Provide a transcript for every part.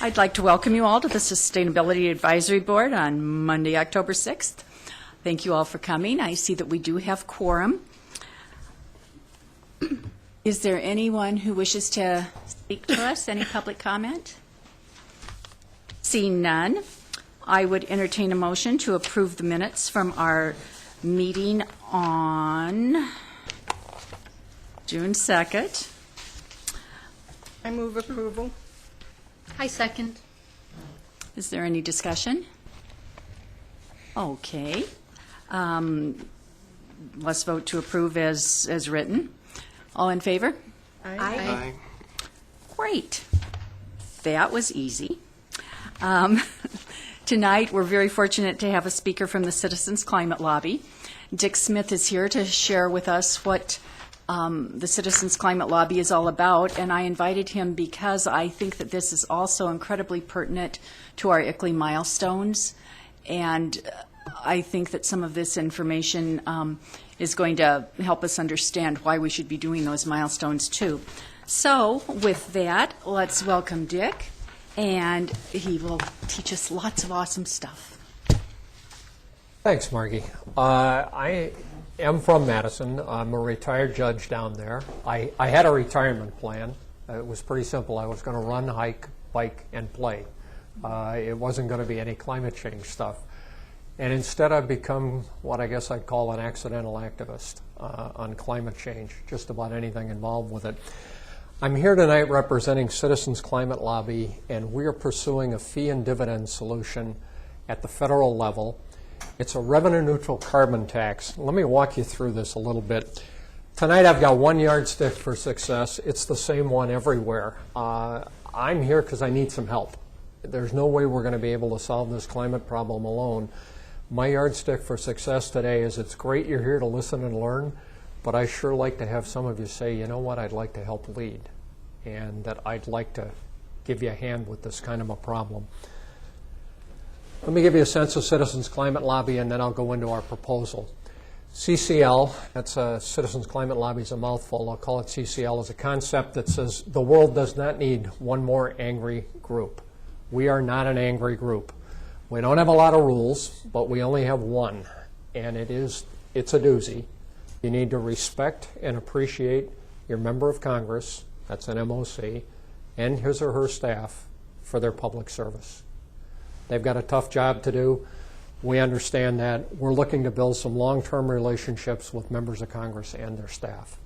I'd like to welcome you all to the Sustainability Advisory Board on Monday, October 6th. Thank you all for coming. I see that we do have quorum. Is there anyone who wishes to speak to us? Any public comment? Seeing none, I would entertain a motion to approve the minutes from our meeting on June 2nd. I move approval. I second. Is there any discussion? Okay. Let's vote to approve as written. All in favor? Aye. Great. That was easy. Tonight, we're very fortunate to have a speaker from the Citizens Climate Lobby. Dick Smith is here to share with us what the Citizens Climate Lobby is all about, and I invited him because I think that this is also incredibly pertinent to our ICLEI milestones, and I think that some of this information is going to help us understand why we should be doing those milestones too. So with that, let's welcome Dick, and he will teach us lots of awesome stuff. Thanks, Margie. I am from Madison. I'm a retired judge down there. I had a retirement plan. It was pretty simple. I was going to run, hike, bike, and play. It wasn't going to be any climate change stuff. And instead I've become what I guess I'd call an accidental activist on climate change, just about anything involved with it. I'm here tonight representing Citizens Climate Lobby, and we are pursuing a fee and dividend solution at the federal level. It's a revenue-neutral carbon tax. Let me walk you through this a little bit. Tonight I've got one yardstick for success. It's the same one everywhere. I'm here because I need some help. There's no way we're going to be able to solve this climate problem alone. My yardstick for success today is it's great you're here to listen and learn, but I sure like to have some of you say, you know what, I'd like to help lead, and that I'd like to give you a hand with this kind of a problem. Let me give you a sense of Citizens Climate Lobby, and then I'll go into our proposal. CCL, that's Citizens Climate Lobby, is a mouthful. I'll call it CCL, is a concept that says the world does not need one more angry group. We are not an angry group. We don't have a lot of rules, but we only have one, and it's a doozy. You need to respect and appreciate your member of Congress, that's an MOC, and his or her staff for their public service. They've got a tough job to do. We understand that. We're looking to build some long-term relationships with members of Congress and their staff.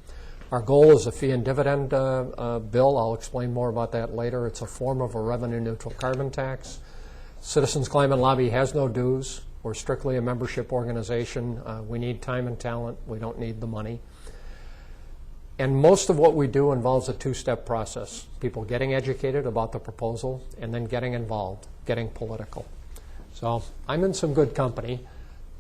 Our goal is a fee and dividend bill. I'll explain more about that later. It's a form of a revenue-neutral carbon tax. Citizens Climate Lobby has no dues. We're strictly a membership organization. We need time and talent. We don't need the money. And most of what we do involves a two-step process. People getting educated about the proposal and then getting involved, getting political. So I'm in some good company.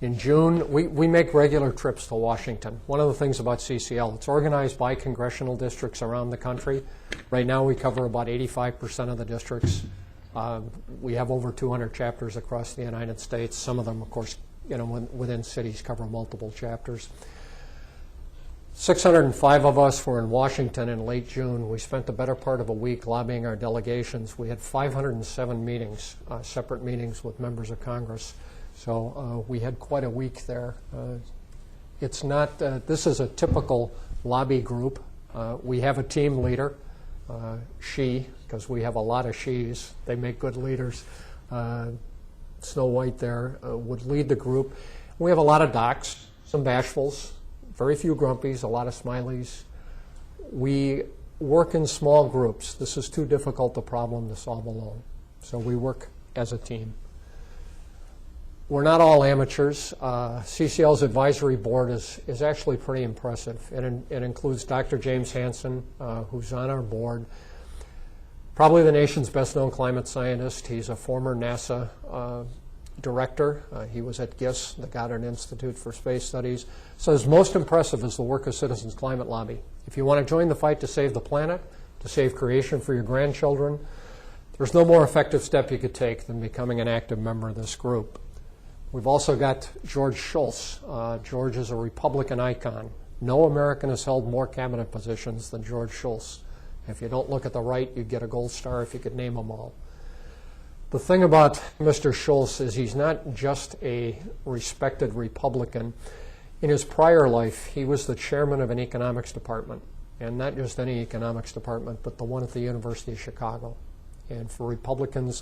In June, we make regular trips to Washington. One of the things about CCL, it's organized by congressional districts around the country. Right now we cover about 85% of the districts. We have over 200 chapters across the United States. Some of them, of course, within cities cover multiple chapters. 605 of us were in Washington in late June. We spent the better part of a week lobbying our delegations. We had 507 meetings, separate meetings with members of Congress. So we had quite a week there. It's not, this is a typical lobby group. We have a team leader, she, because we have a lot of she's. They make good leaders. Snow White there would lead the group. We have a lot of docs, some bashfuls, very few grumpies, a lot of smileys. We work in small groups. This is too difficult a problem to solve alone. So we work as a team. We're not all amateurs. CCL's advisory board is actually pretty impressive. It includes Dr. James Hansen, who's on our board. Probably the nation's best-known climate scientist. He's a former NASA director. He was at GISS, the Goddard Institute for Space Studies. So his most impressive is the work of Citizens Climate Lobby. If you want to join the fight to save the planet, to save creation for your grandchildren, there's no more effective step you could take than becoming an active member of this group. We've also got George Shultz. George is a Republican icon. No American has held more cabinet positions than George Shultz. If you don't look at the right, you'd get a gold star if you could name them all. The thing about Mr. Schultz is he's not just a respected Republican. In his prior life, he was the chairman of an economics department, and not just any economics department, but the one at the University of Chicago. And for Republicans,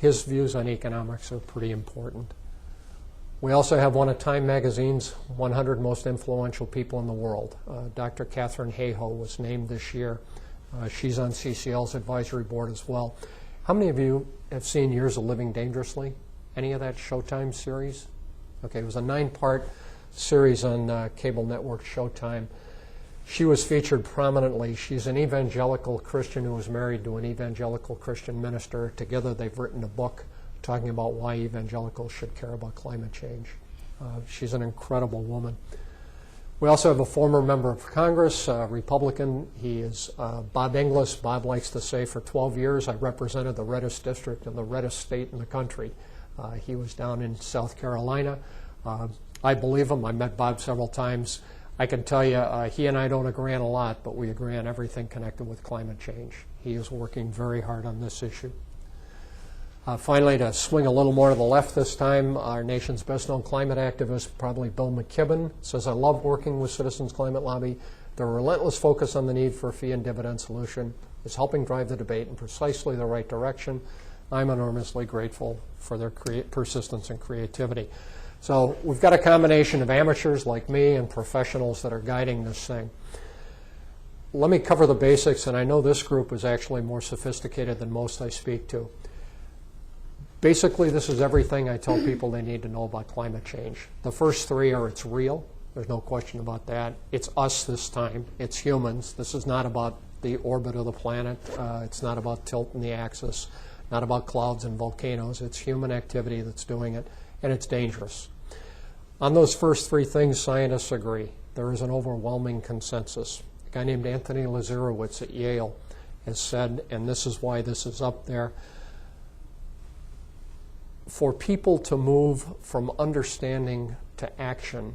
his views on economics are pretty important. We also have one of Time Magazine's 100 most influential people in the world. Dr. Katharine Hayhoe was named this year. She's on CCL's advisory board as well. How many of you have seen Years of Living Dangerously? Any of that Showtime series? Okay, it was a 9-part series on cable network Showtime. She was featured prominently. She's an evangelical Christian who was married to an evangelical Christian minister. Together they've written a book talking about why evangelicals should care about climate change. She's an incredible woman. We also have a former member of Congress, Republican. He is Bob Inglis. Bob likes to say for 12 years I represented the reddest district and the reddest state in the country. He was down in South Carolina. I believe him. I met Bob several times. I can tell you he and I don't agree on a lot, but we agree on everything connected with climate change. He is working very hard on this issue. Finally, to swing a little more to the left this time, our nation's best-known climate activist, probably Bill McKibben, says, "I love working with Citizens Climate Lobby. Their relentless focus on the need for a fee and dividend solution is helping drive the debate in precisely the right direction. I'm enormously grateful for their persistence and creativity." So we've got a combination of amateurs like me and professionals that are guiding this thing. Let me cover the basics, and I know this group is actually more sophisticated than most I speak to. Basically, this is everything I tell people they need to know about climate change. The first three are it's real. There's no question about that. It's us this time. It's humans. This is not about the orbit of the planet. It's not about tilt in the axis, not about clouds and volcanoes. It's human activity that's doing it, and it's dangerous. On those first three things, scientists agree. There is an overwhelming consensus. A guy named Anthony Lazarowitz at Yale has said, and this is why this is up there, for people to move from understanding to action,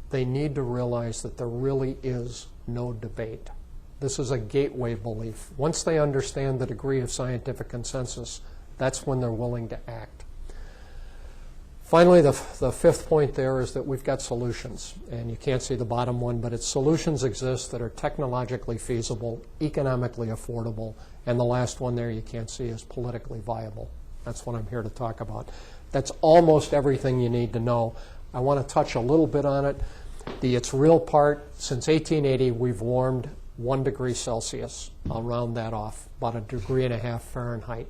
they need to realize that there really is no debate. This is a gateway belief. Once they understand the degree of scientific consensus, that's when they're willing to act. Finally, the fifth point there is that we've got solutions. And you can't see the bottom one, but it's solutions exist that are technologically feasible, economically affordable, and the last one there you can't see is politically viable. That's what I'm here to talk about. That's almost everything you need to know. I want to touch a little bit on it. The it's real part, since 1880, we've warmed 1 degree Celsius. I'll round that off, about 1.5 degrees Fahrenheit.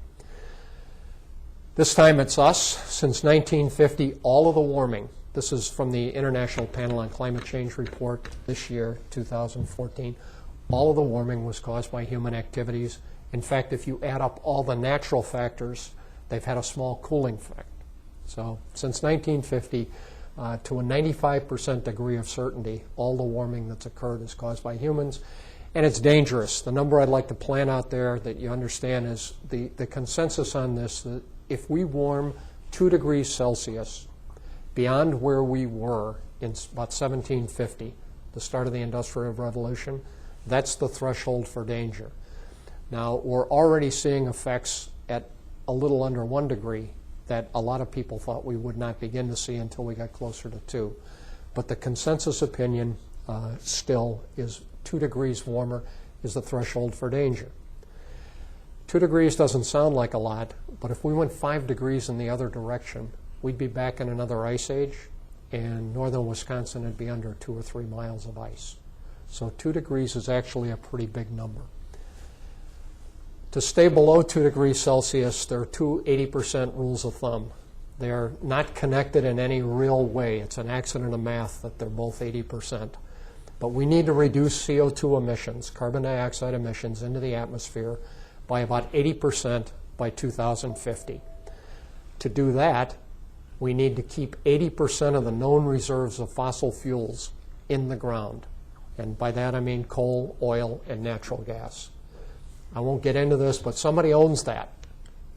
This time it's us. Since 1950, all of the warming, this is from the International Panel on Climate Change report this year, 2014, all of the warming was caused by human activities. In fact, if you add up all the natural factors, they've had a small cooling effect. So since 1950, to a 95% degree of certainty, all the warming that's occurred is caused by humans, and it's dangerous. The number I'd like to plant out there that you understand is the consensus on this, that if we warm 2 degrees Celsius beyond where we were in about 1750, the start of the Industrial Revolution, that's the threshold for danger. Now, we're already seeing effects at a little under 1 degree that a lot of people thought we would not begin to see until we got closer to 2. But the consensus opinion still is 2 degrees warmer is the threshold for danger. 2 degrees doesn't sound like a lot, but if we went 5 degrees in the other direction, we'd be back in another ice age, and northern Wisconsin would be under 2 or 3 miles of ice. So 2 degrees is actually a pretty big number. To stay below 2 degrees Celsius, there are two 80% rules of thumb. They are not connected in any real way. It's an accident of math that they're both 80%. But we need to reduce CO2 emissions, carbon dioxide emissions, into the atmosphere by about 80% by 2050. To do that, we need to keep 80% of the known reserves of fossil fuels in the ground. And by that I mean coal, oil, and natural gas. I won't get into this, but somebody owns that.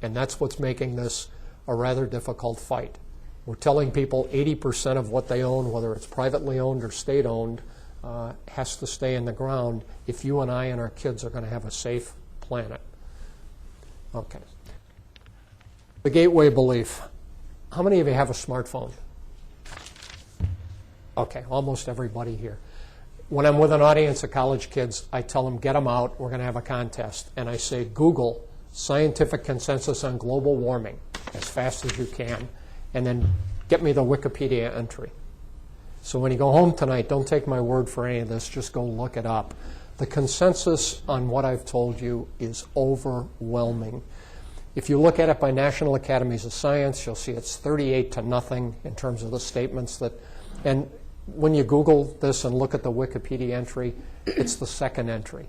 And that's what's making this a rather difficult fight. We're telling people 80% of what they own, whether it's privately owned or state-owned, has to stay in the ground if you and I and our kids are going to have a safe planet. Okay. The gateway belief. How many of you have a smartphone? Okay, almost everybody here. When I'm with an audience of college kids, I tell them, get them out, we're going to have a contest. And I say, Google scientific consensus on global warming as fast as you can, and then get me the Wikipedia entry. So when you go home tonight, don't take my word for any of this, just go look it up. The consensus on what I've told you is overwhelming. If you look at it by National Academies of Science, you'll see it's 38-0 in terms of the statements that, and when you Google this and look at the Wikipedia entry, it's the second entry.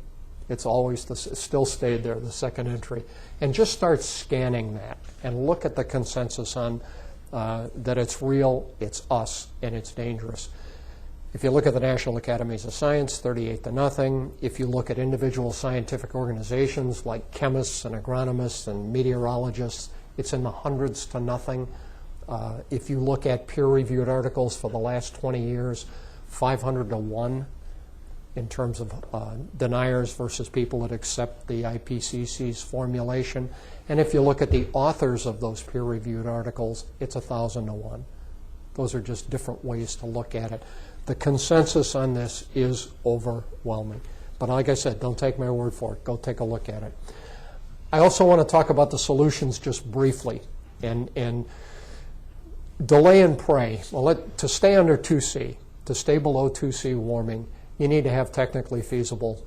It's always, it still stayed there, the second entry. And just start scanning that and look at the consensus on that it's real, it's us, and it's dangerous. If you look at the National Academies of Science, 38-0. If you look at individual scientific organizations like chemists and agronomists and meteorologists, it's in the hundreds to nothing. If you look at peer-reviewed articles for the last 20 years, 500-1 in terms of deniers versus people that accept the IPCC's formulation. And if you look at the authors of those peer-reviewed articles, it's 1,000-1. Those are just different ways to look at it. The consensus on this is overwhelming. But like I said, don't take my word for it. Go take a look at it. I also want to talk about the solutions just briefly. And delay and pray. Well, to stay under 2C, to stay below 2C warming, you need to have technically feasible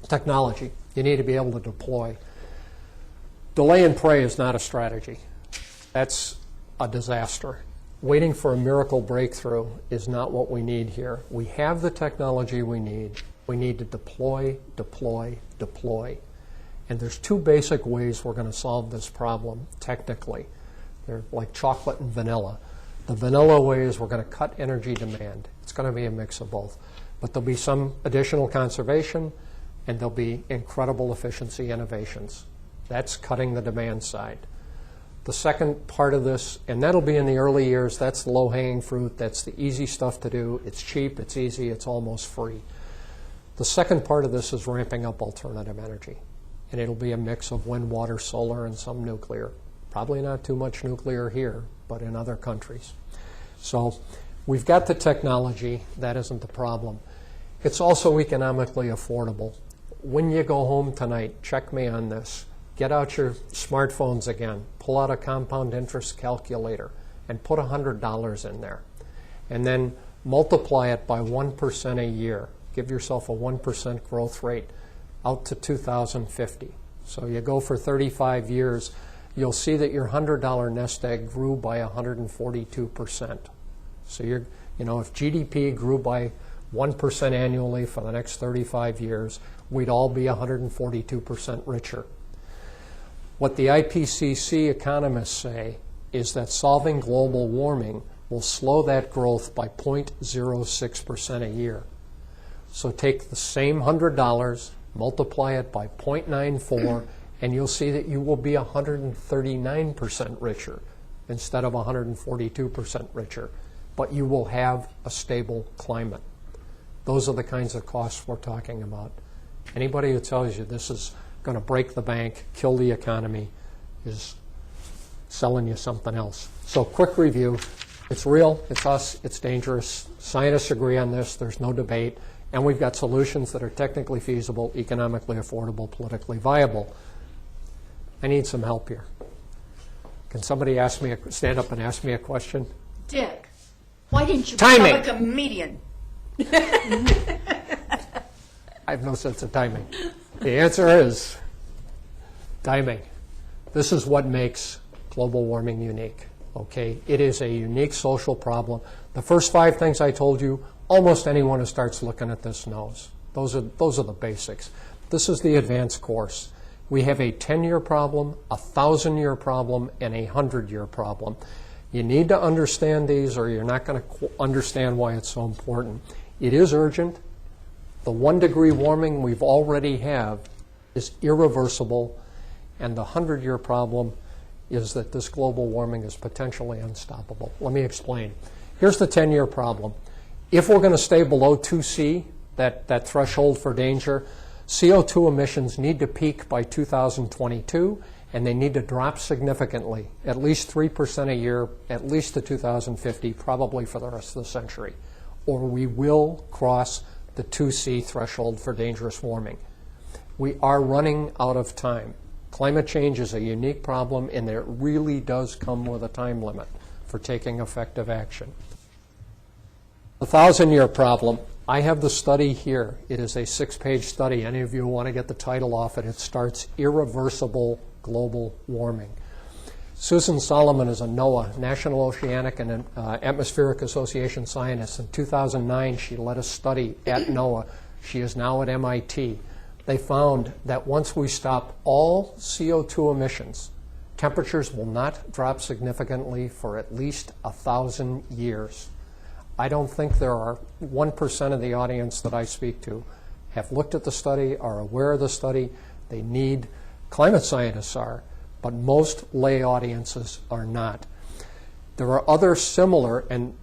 technology. You need to be able to deploy. Delay and pray is not a strategy. That's a disaster. Waiting for a miracle breakthrough is not what we need here. We have the technology we need. We need to deploy, deploy, deploy. And there's two basic ways we're going to solve this problem technically. They're like chocolate and vanilla. The vanilla way is we're going to cut energy demand. It's going to be a mix of both. But there'll be some additional conservation, and there'll be incredible efficiency innovations. That's cutting the demand side. The second part of this, and that'll be in the early years, that's the low-hanging fruit. That's the easy stuff to do. It's cheap, it's easy, it's almost free. The second part of this is ramping up alternative energy. And it'll be a mix of wind, water, solar, and some nuclear. Probably not too much nuclear here, but in other countries. So we've got the technology. That isn't the problem. It's also economically affordable. When you go home tonight, check me on this. Get out your smartphones again. Pull out a compound interest calculator and put $100 in there. And then multiply it by 1% a year. Give yourself a 1% growth rate out to 2050. So you go for 35 years. You'll see that your $100 nest egg grew by 142%. So if GDP grew by 1% annually for the next 35 years, we'd all be 142% richer. What the IPCC economists say is that solving global warming will slow that growth by 0.06% a year. So take the same $100, multiply it by 0.94, and you'll see that you will be 139% richer instead of 142% richer. But you will have a stable climate. Those are the kinds of costs we're talking about. Anybody who tells you this is going to break the bank, kill the economy, is selling you something else. So quick review. It's real, it's us, it's dangerous. Scientists agree on this, there's no debate. And we've got solutions that are technically feasible, economically affordable, politically viable. I need some help here. Can somebody stand up and ask me a question? Dick, why didn't you Timing. become a comedian? I have no sense of timing. The answer is timing. This is what makes global warming unique. Okay, it is a unique social problem. The first 5 things I told you, almost anyone who starts looking at this knows. Those are the basics. This is the advanced course. We have a 10-year problem, a 1,000-year problem, and a 100-year problem. You need to understand these or you're not going to understand why it's so important. It is urgent. The 1-degree warming we've already have is irreversible, and the 100-year problem is that this global warming is potentially unstoppable. Let me explain. Here's the 10-year problem. If we're going to stay below 2C, that threshold for danger, CO2 emissions need to peak by 2022, and they need to drop significantly, at least 3% a year, at least to 2050, probably for the rest of the century, or we will cross the 2C threshold for dangerous warming. We are running out of time. Climate change is a unique problem, and it really does come with a time limit for taking effective action. The 1,000-year problem. I have the study here. It is a 6-page study. Any of you want to get the title off it? It starts Irreversible Global Warming. Susan Solomon is a NOAA, National Oceanic and Atmospheric Association scientist. In 2009, she led a study at NOAA. She is now at MIT. They found that once we stop all CO2 emissions, temperatures will not drop significantly for at least 1,000 years. I don't think there are 1% of the audience that I speak to have looked at the study, are aware of the study. They need, climate scientists are, but most lay audiences are not. There are other similar, and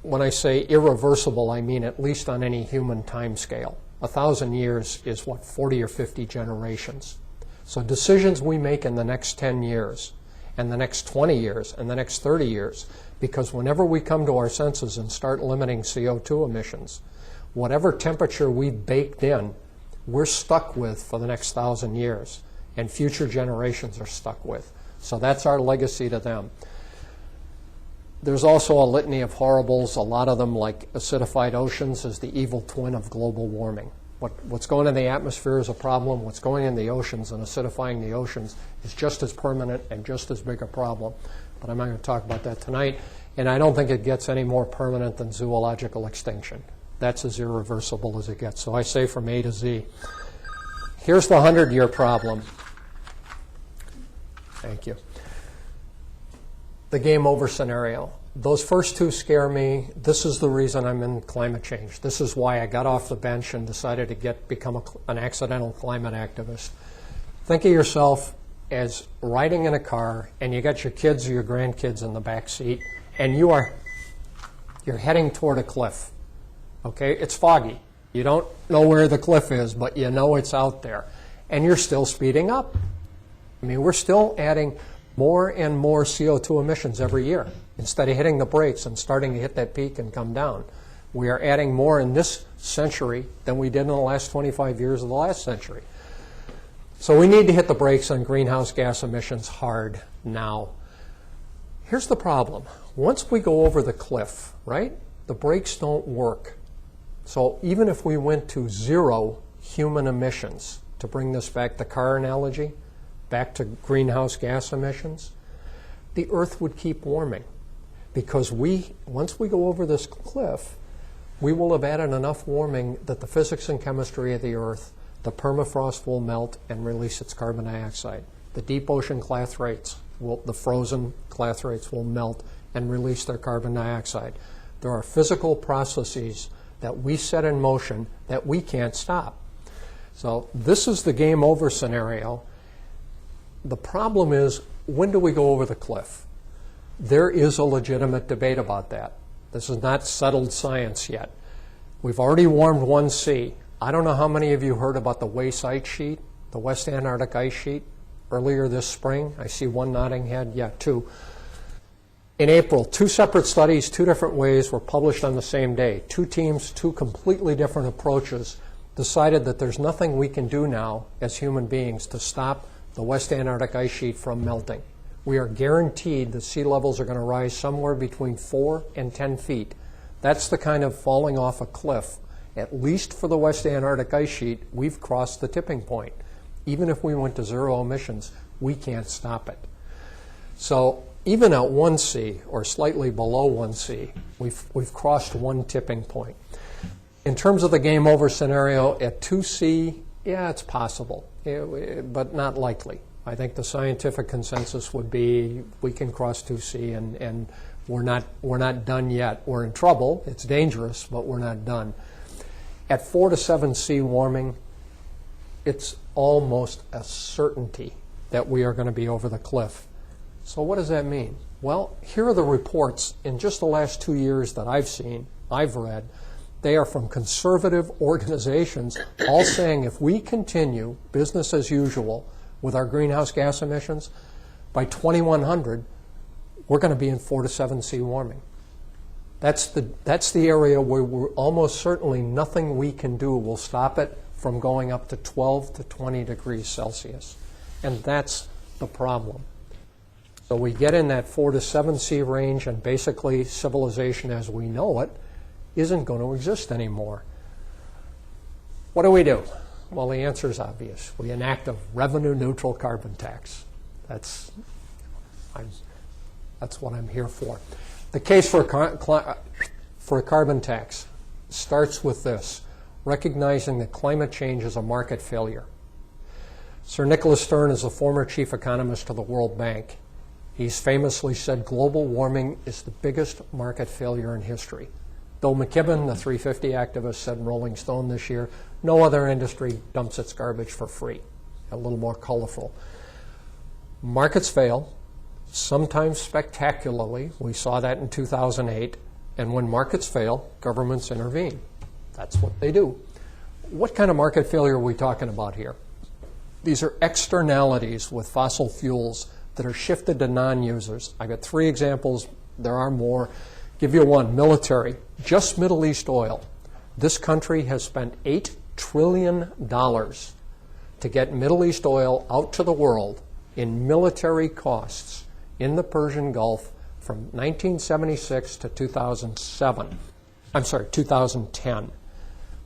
when I say irreversible, I mean at least on any human time scale. 1,000 years is what, 40 or 50 generations. So decisions we make in the next 10 years, and the next 20 years, and the next 30 years, because whenever we come to our senses and start limiting CO2 emissions, whatever temperature we've baked in, we're stuck with for the next 1,000 years, and future generations are stuck with. So that's our legacy to them. There's also a litany of horribles, a lot of them like acidified oceans is the evil twin of global warming. What's going in the atmosphere is a problem. What's going in the oceans and acidifying the oceans is just as permanent and just as big a problem. But I'm not going to talk about that tonight. And I don't think it gets any more permanent than zoological extinction. That's as irreversible as it gets. So I say from A to Z. Here's the 100-year problem. Thank you. The game over scenario. Those first two scare me. This is the reason I'm in climate change. This is why I got off the bench and decided to become an accidental climate activist. Think of yourself as riding in a car, and you got your kids or your grandkids in the back seat, and you're heading toward a cliff. Okay, it's foggy. You don't know where the cliff is, but you know it's out there, and you're still speeding up. I mean, we're still adding more and more CO2 emissions every year. Instead of hitting the brakes and starting to hit that peak and come down, we are adding more in this century than we did in the last 25 years of the last century. So we need to hit the brakes on greenhouse gas emissions hard now. Here's the problem. Once we go over the cliff, right, the brakes don't work. So even if we went to zero human emissions, to bring this back, the car analogy, back to greenhouse gas emissions, the Earth would keep warming. Because once we go over this cliff, we will have added enough warming that the physics and chemistry of the Earth, the permafrost will melt and release its carbon dioxide. The deep ocean clathrates, the frozen clathrates will melt and release their carbon dioxide. There are physical processes that we set in motion that we can't stop. So this is the game over scenario. The problem is, when do we go over the cliff? There is a legitimate debate about that. This is not settled science yet. We've already warmed 1°C. I don't know how many of you heard about the WACE ice sheet, the West Antarctic ice sheet, earlier this spring. I see one nodding head. Yeah, two. In April, 2 separate studies, 2 different ways, were published on the same day. 2 teams, 2 completely different approaches, decided that there's nothing we can do now as human beings to stop the West Antarctic ice sheet from melting. We are guaranteed that sea levels are going to rise somewhere between 4 and 10 feet. That's the kind of falling off a cliff. At least for the West Antarctic ice sheet, we've crossed the tipping point. Even if we went to zero emissions, we can't stop it. So even at 1°C or slightly below 1°C, we've crossed one tipping point. In terms of the game over scenario, at 2°C, yeah, it's possible, but not likely. I think the scientific consensus would be we can cross 2°C and we're not done yet. We're in trouble. It's dangerous, but we're not done. At 4 to 7°C warming, it's almost a certainty that we are going to be over the cliff. So what does that mean? Well, here are the reports in just the last 2 years that I've seen, I've read. They are from conservative organizations all saying if we continue business as usual with our greenhouse gas emissions, by 2100, we're going to be in 4 to 7 C warming. That's the area where we're almost certainly nothing we can do will stop it from going up to 12 to 20 degrees Celsius. And that's the problem. So we get in that 4 to 7 C range, and basically civilization as we know it isn't going to exist anymore. What do? Well, the answer is obvious. We enact a revenue-neutral carbon tax. That's what I'm here for. The case for a carbon tax starts with this: recognizing that climate change is a market failure. Sir Nicholas Stern is the former chief economist of the World Bank. He's famously said global warming is the biggest market failure in history. Bill McKibben, the 350 activist, said in Rolling Stone this year, no other industry dumps its garbage for free. A little more colorful. Markets fail, sometimes spectacularly. We saw that in 2008. And when markets fail, governments intervene. That's what they do. What kind of market failure are we talking about here? These are externalities with fossil fuels that are shifted to non-users. I got 3 examples. There are more. Give you one. Military. Just Middle East oil. This country has spent $8 trillion to get Middle East oil out to the world in military costs in the Persian Gulf from 1976 to 2007. I'm sorry, 2010.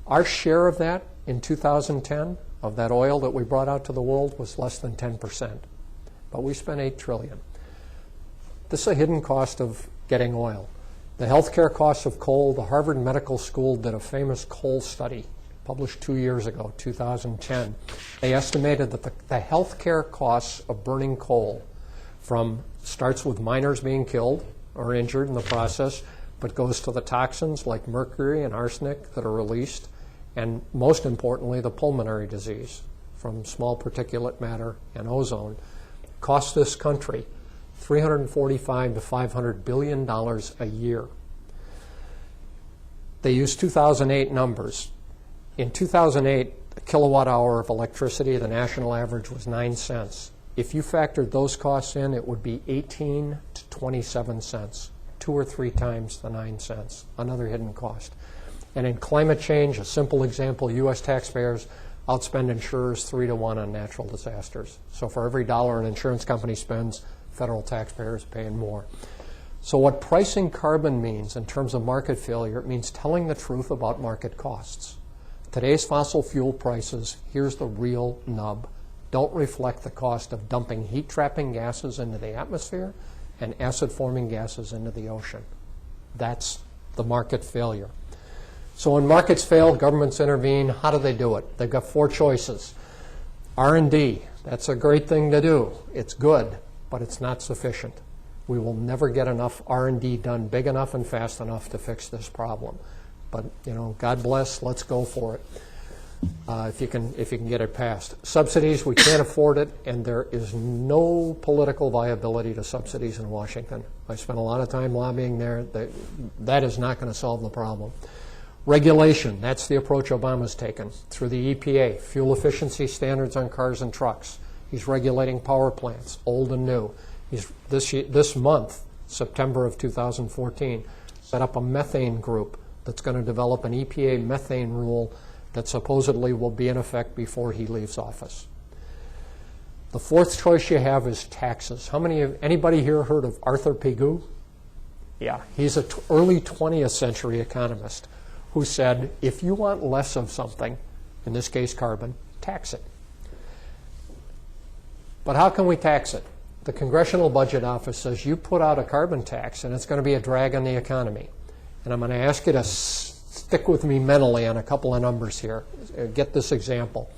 Our share of that in 2010, of that oil that we brought out to the world, was less than 10%. But we spent $8 trillion. This is a hidden cost of getting oil. The healthcare costs of coal, the Harvard Medical School did a famous coal study published 2 years ago, 2010. They estimated that the healthcare costs of burning coal starts with miners being killed or injured in the process, but goes to the toxins like mercury and arsenic that are released, and most importantly, the pulmonary disease from small particulate matter and ozone. Costs this country $345 to $500 billion a year. They use 2008 numbers. In 2008, a kilowatt hour of electricity, the national average was 9 cents. If you factored those costs in, it would be 18 to 27 cents, 2 or 3 times the 9 cents, another hidden cost. And in climate change, a simple example, U.S. taxpayers outspend insurers 3 to 1 on natural disasters. So for every dollar an insurance company spends, federal taxpayers paying more. So what pricing carbon means in terms of market failure, it means telling the truth about market costs. Today's fossil fuel prices, here's the real nub, don't reflect the cost of dumping heat-trapping gases into the atmosphere and acid-forming gases into the ocean. That's the market failure. So when markets fail, governments intervene. How do they do it? They've got 4 choices. R&D, that's a great thing to do. It's good, but it's not sufficient. We will never get enough R&D done big enough and fast enough to fix this problem. But, God bless, let's go for it. If you can get it passed. Subsidies, we can't afford it, and there is no political viability to subsidies in Washington. I spent a lot of time lobbying there. That is not going to solve the problem. Regulation, that's the approach Obama's taken through the EPA, fuel efficiency standards on cars and trucks. He's regulating power plants, old and new. He's this month, September of 2014, set up a methane group that's going to develop an EPA methane rule that supposedly will be in effect before he leaves office. The 4th choice you have is taxes. Anybody here heard of Arthur Pigou? Yeah, he's an early 20th century economist who said, if you want less of something, in this case carbon, tax it. But how can we tax it? The Congressional Budget Office says you put out a carbon tax and it's going to be a drag on the economy. And I'm going to ask you to stick with me mentally on a couple of numbers here. Get this example.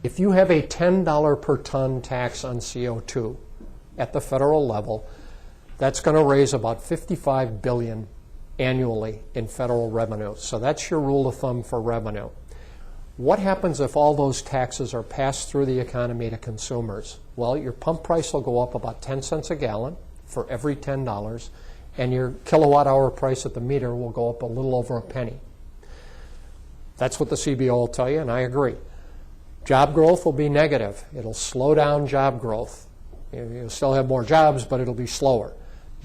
If you have a $10 per ton tax on CO2 at the federal level, that's going to raise about $55 billion annually in federal revenue. So that's your rule of thumb for revenue. What happens if all those taxes are passed through the economy to consumers? Well, your pump price will go up about 10 cents a gallon for every $10, and your kilowatt hour price at the meter will go up a little over a penny. That's what the CBO will tell you, and I agree. Job growth will be negative. It'll slow down job growth. You'll still have more jobs, but it'll be slower.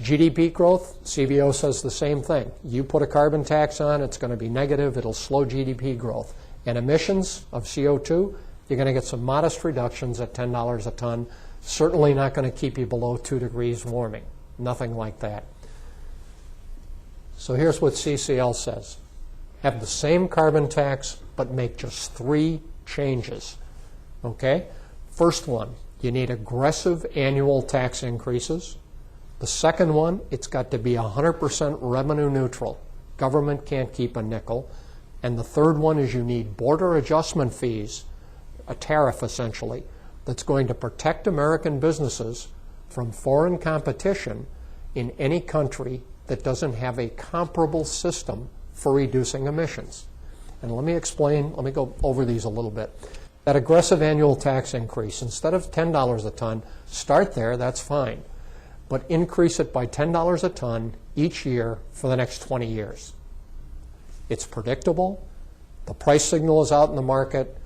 GDP growth, CBO says the same thing. You put a carbon tax on, it's going to be negative. It'll slow GDP growth. And emissions of CO2, you're going to get some modest reductions at $10 a ton. Certainly not going to keep you below 2 degrees warming. Nothing like that. So here's what CCL says. Have the same carbon tax, but make just 3 changes. Okay? First one, you need aggressive annual tax increases. The second one, it's got to be 100% revenue neutral. Government can't keep a nickel. And the third one is you need border adjustment fees, a tariff essentially, that's going to protect American businesses from foreign competition in any country that doesn't have a comparable system for reducing emissions. And let me explain, let me go over these a little bit. That aggressive annual tax increase, instead of $10 a ton, start there, that's fine. But increase it by $10 a ton each year for the next 20 years. It's predictable. The price signal is out in the market.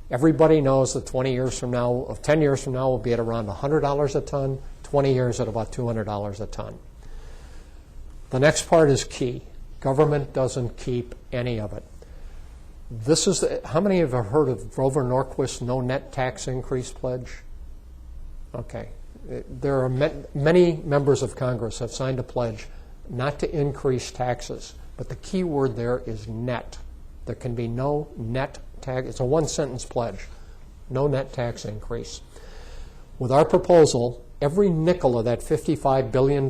Everybody knows that 10 years from now, we'll be at around $100 a ton, 20 years at about $200 a ton. The next part is key. Government doesn't keep any of it. This is how many of you have heard of Grover Norquist's no net tax increase pledge? Okay. There are many members of Congress have signed a pledge not to increase taxes, but the key word there is net. There can be no net tax. It's a one-sentence pledge. No net tax increase. With our proposal, every nickel of that $55 billion,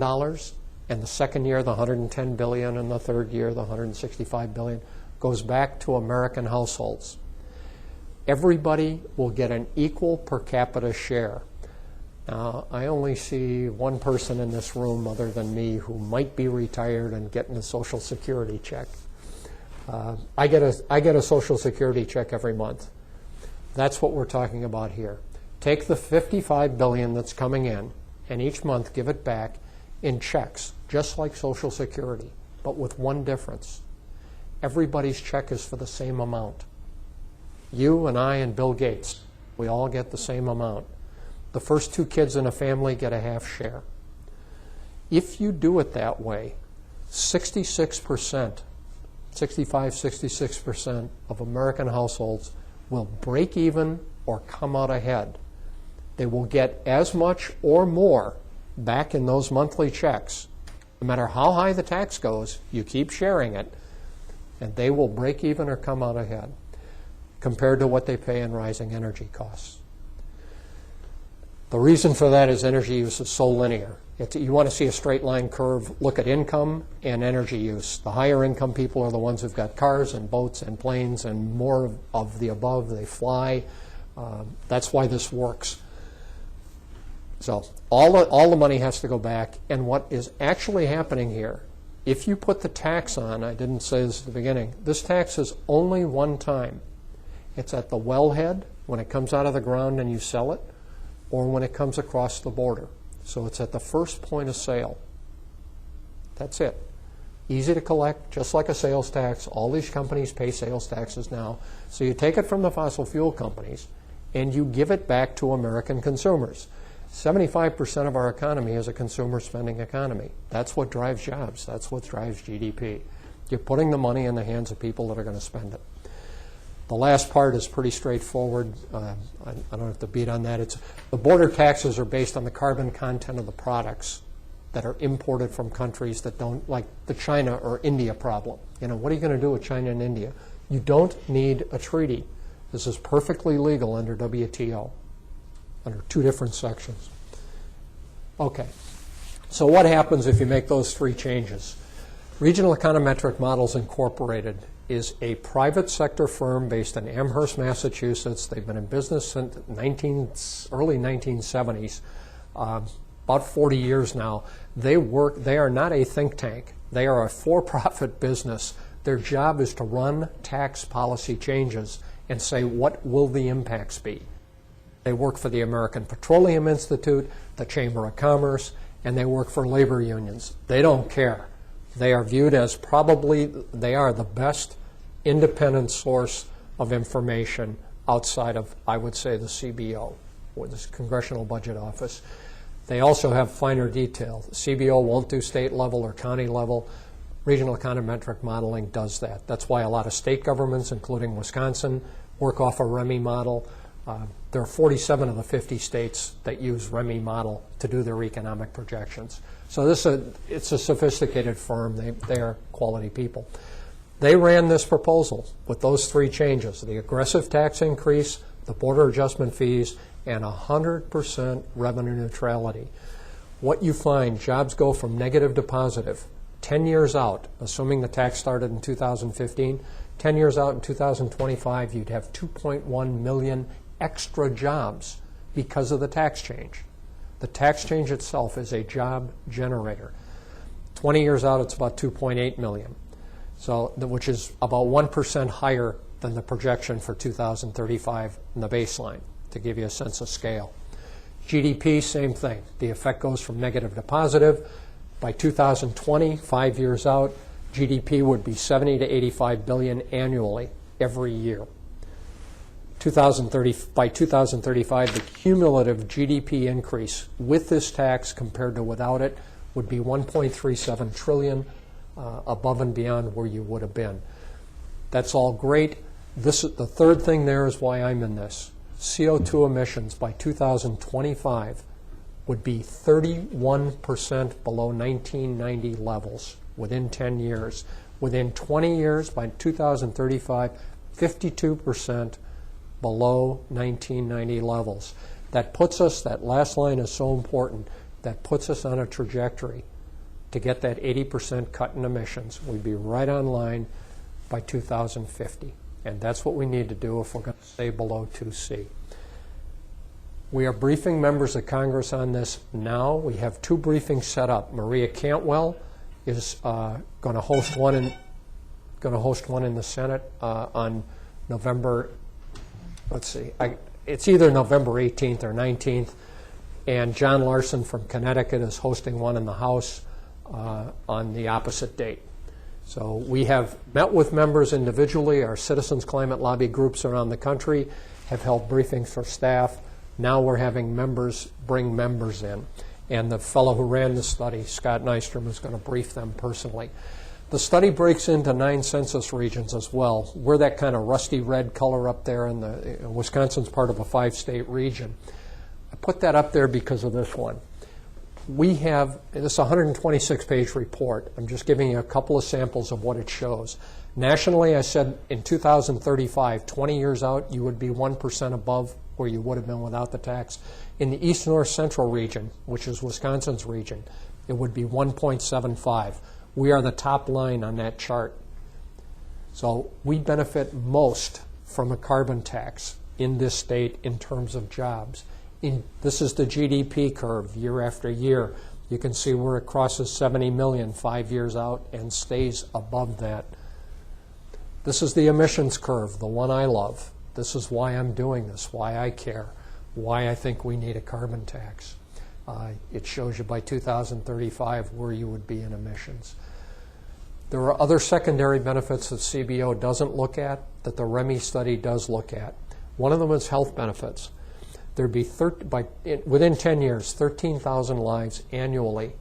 and the second year the $110 billion, and the third year the $165 billion, goes back to American households. Everybody will get an equal per capita share. Now, I only see one person in this room other than me who might be retired and getting a Social Security check. I get a Social Security check every month. That's what we're talking about here. Take the $55 billion that's coming in, and each month give it back in checks, just like Social Security, but with one difference. Everybody's check is for the same amount. You and I and Bill Gates, we all get the same amount. The first 2 kids in a family get a half share. If you do it that way, 66% of American households will break even or come out ahead. They will get as much or more back in those monthly checks. No matter how high the tax goes, you keep sharing it, and they will break even or come out ahead compared to what they pay in rising energy costs. The reason for that is energy use is so linear. You want to see a straight line curve, look at income and energy use. The higher income people are the ones who've got cars and boats and planes and more of the above. They fly. That's why this works. So all the money has to go back. And what is actually happening here, if you put the tax on, I didn't say this at the beginning, this tax is only one time. It's at the wellhead when it comes out of the ground and you sell it, or when it comes across the border. So it's at the first point of sale. That's it. Easy to collect, just like a sales tax. All these companies pay sales taxes now. So you take it from the fossil fuel companies and you give it back to American consumers. 75% of our economy is a consumer spending economy. That's what drives jobs. That's what drives GDP. You're putting the money in the hands of people that are going to spend it. The last part is pretty straightforward. I don't have to beat on that. The border taxes are based on the carbon content of the products that are imported from countries that don't, like the China or India problem. You know, what are you going to do with China and India? You don't need a treaty. This is perfectly legal under WTO, under 2 different sections. Okay, so what happens if you make those 3 changes? Regional Econometric Models Incorporated is a private sector firm based in Amherst, Massachusetts. They've been in business since early 1970s, about 40 years now. They are not a think tank. They are a for-profit business. Their job is to run tax policy changes and say, what will the impacts be? They work for the American Petroleum Institute, the Chamber of Commerce, and they work for labor unions. They don't care. They are viewed as they are the best independent source of information outside of, I would say, the CBO, or the Congressional Budget Office. They also have finer detail. The CBO won't do state level or county level. Regional econometric modeling does that. That's why a lot of state governments, including Wisconsin, work off a REMI model. There are 47 of the 50 states that use REMI model to do their economic projections. So it's a sophisticated firm. They are quality people. They ran this proposal with those three changes: the aggressive tax increase, the border adjustment fees, and 100% revenue neutrality. What you find, jobs go from negative to positive. 10 years out, assuming the tax started in 2015, 10 years out in 2025, you'd have 2.1 million extra jobs because of the tax change. The tax change itself is a job generator. 20 years out, it's about 2.8 million, which is about 1% higher than the projection for 2035 in the baseline, to give you a sense of scale. GDP, same thing. The effect goes from negative to positive. By 2020, 5 years out, GDP would be 70 to 85 billion annually, every year. By 2035, the cumulative GDP increase with this tax compared to without it would be 1.37 trillion, above and beyond where you would have been. That's all great. The third thing there is why I'm in this. CO2 emissions by 2025 would be 31% below 1990 levels within 10 years. Within 20 years, by 2035, 52% below 1990 levels. That puts us, that last line is so important, that puts us on a trajectory to get that 80% cut in emissions. We'd be right on line by 2050. And that's what we need to do if we're going to stay below 2C. We are briefing members of Congress on this now. We have two briefings set up. Maria Cantwell is going to host one in the Senate on November. Let's see. It's either November 18th or 19th, and John Larson from Connecticut is hosting one in the House on the opposite date. So we have met with members individually. Our Citizens Climate Lobby groups around the country have held briefings for staff. Now we're having members bring members in. And the fellow who ran the study, Scott Nystrom, is going to brief them personally. The study breaks into 9 census regions as well. We're that kind of rusty red color up there, and Wisconsin's part of a 5-state region. I put that up there because of this one. We have this 126-page report. I'm just giving you a couple of samples of what it shows. Nationally, I said in 2035, 20 years out, you would be 1% above where you would have been without the tax. In the East North Central region, which is Wisconsin's region, it would be 1.75. We are the top line on that chart. So we benefit most from a carbon tax in this state in terms of jobs. This is the GDP curve year after year. You can see where it crosses 70 million 5 years out and stays above that. This is the emissions curve, the one I love. This is why I'm doing this, why I care, why I think we need a carbon tax. It shows you by 2035 where you would be in emissions. There are other secondary benefits that CBO doesn't look at that the REMI study does look at. One of them is health benefits. There'd be, within 10 years, 13,000 lives annually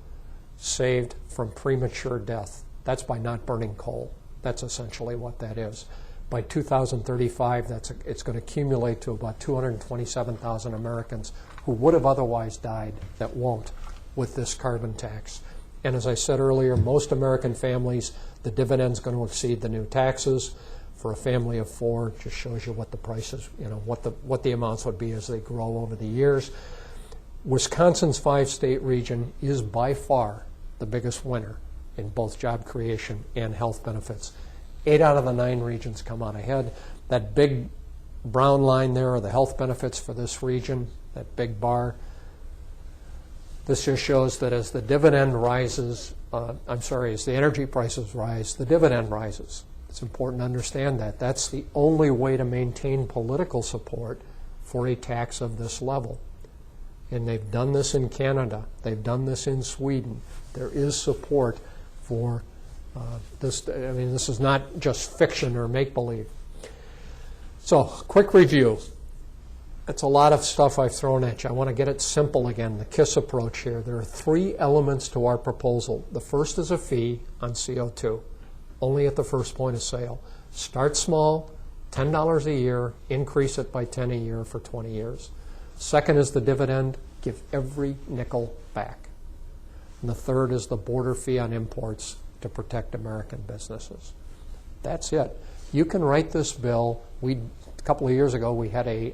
saved from premature death. That's by not burning coal. That's essentially what that is. By 2035, it's going to accumulate to about 227,000 Americans who would have otherwise died that won't with this carbon tax. And as I said earlier, most American families, the dividend's going to exceed the new taxes. For a family of 4, it just shows you what the prices, what the amounts would be as they grow over the years. Wisconsin's 5-state region is by far the biggest winner in both job creation and health benefits. 8 out of the 9 regions come out ahead. That big brown line there are the health benefits for this region, that big bar. This just shows that as the dividend rises, as the energy prices rise, the dividend rises. It's important to understand that. That's the only way to maintain political support for a tax of this level. And they've done this in Canada. They've done this in Sweden. There is support for this. I mean, this is not just fiction or make-believe. So, quick review. It's a lot of stuff I've thrown at you. I want to get it simple again, the KISS approach here. There are 3 elements to our proposal. The first is a fee on CO2, only at the first point of sale. Start small, $10 a year, increase it by 10 a year for 20 years. Second is the dividend, give every nickel back. And the third is the border fee on imports to protect American businesses. That's it. You can write this bill. A couple of years ago, we had a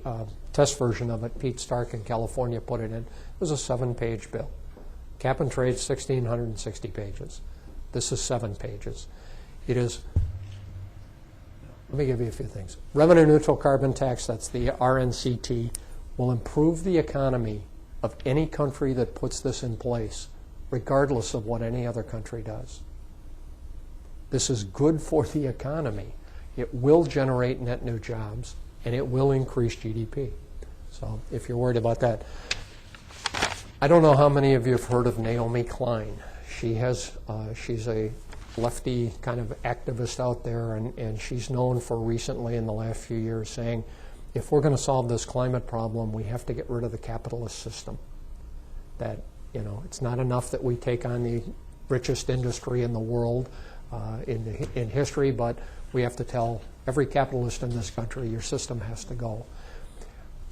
test version of it. Pete Stark in California put it in. It was a 7-page bill. Cap and trade, 1,660 pages. This is 7 pages. It is, let me give you a few things. Revenue neutral carbon tax, that's the RNCT, will improve the economy of any country that puts this in place, regardless of what any other country does. This is good for the economy. It will generate net new jobs, and it will increase GDP. So if you're worried about that. I don't know how many of you have heard of Naomi Klein. She's a lefty kind of activist out there, and she's known for recently in the last few years saying, if we're going to solve this climate problem, we have to get rid of the capitalist system. That, it's not enough that we take on the richest industry in the world in history, but we have to tell every capitalist in this country, your system has to go.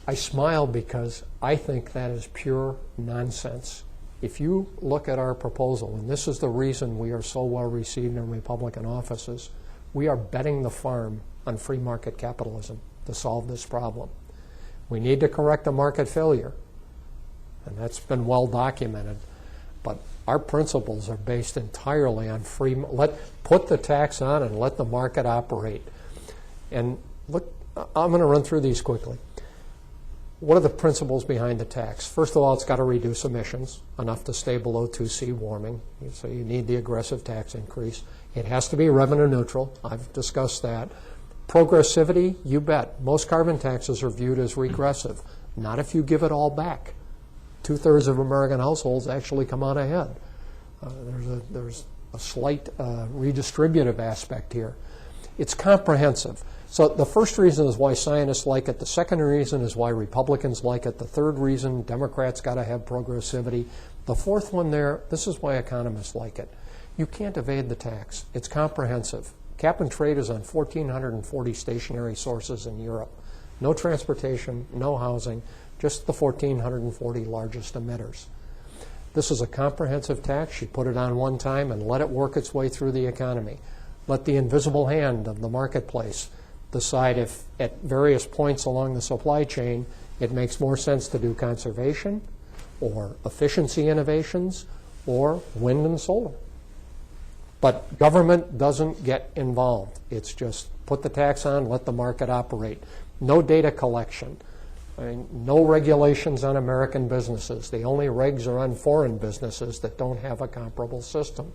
I smile because I think that is pure nonsense. If you look at our proposal, and this is the reason we are so well received in Republican offices, we are betting the farm on free market capitalism to solve this problem. We need to correct a market failure, and that's been well documented. But our principles are based entirely on put the tax on and let the market operate. And look, I'm going to run through these quickly. What are the principles behind the tax? First of all, it's got to reduce emissions, enough to stay below 2C warming. So you need the aggressive tax increase. It has to be revenue neutral. I've discussed that. Progressivity, you bet. Most carbon taxes are viewed as regressive. Not if you give it all back. 2/3 of American households actually come out ahead. There's a slight redistributive aspect here. It's comprehensive. So the first reason is why scientists like it. The second reason is why Republicans like it. The third reason, Democrats got to have progressivity. The fourth one there, this is why economists like it. You can't evade the tax. It's comprehensive. Cap and trade is on 1,440 stationary sources in Europe. No transportation, no housing, just the 1,440 largest emitters. This is a comprehensive tax. You put it on one time and let it work its way through the economy. Let the invisible hand of the marketplace decide if at various points along the supply chain it makes more sense to do conservation or efficiency innovations or wind and solar. But government doesn't get involved. It's just put the tax on, let the market operate. No data collection. No regulations on American businesses. The only regs are on foreign businesses that don't have a comparable system.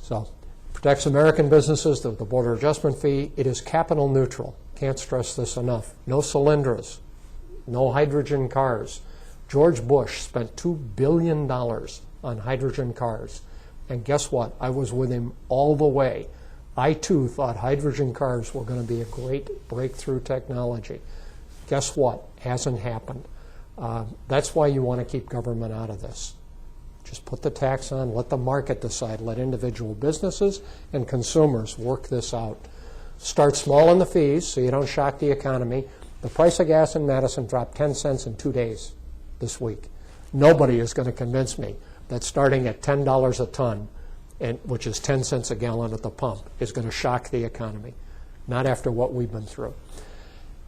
So protects American businesses with the border adjustment fee. It is capital neutral. Can't stress this enough. No Cylindras. No hydrogen cars. George Bush spent $2 billion on hydrogen cars. And guess what? I was with him all the way. I, too, thought hydrogen cars were going to be a great breakthrough technology. Guess what? Hasn't happened. That's why you want to keep government out of this. Just put the tax on, let the market decide, let individual businesses and consumers work this out. Start small in the fees so you don't shock the economy. The price of gas in Madison dropped 10 cents in 2 days this week. Nobody is going to convince me that starting at $10 a ton, which is 10 cents a gallon at the pump, is going to shock the economy. Not after what we've been through.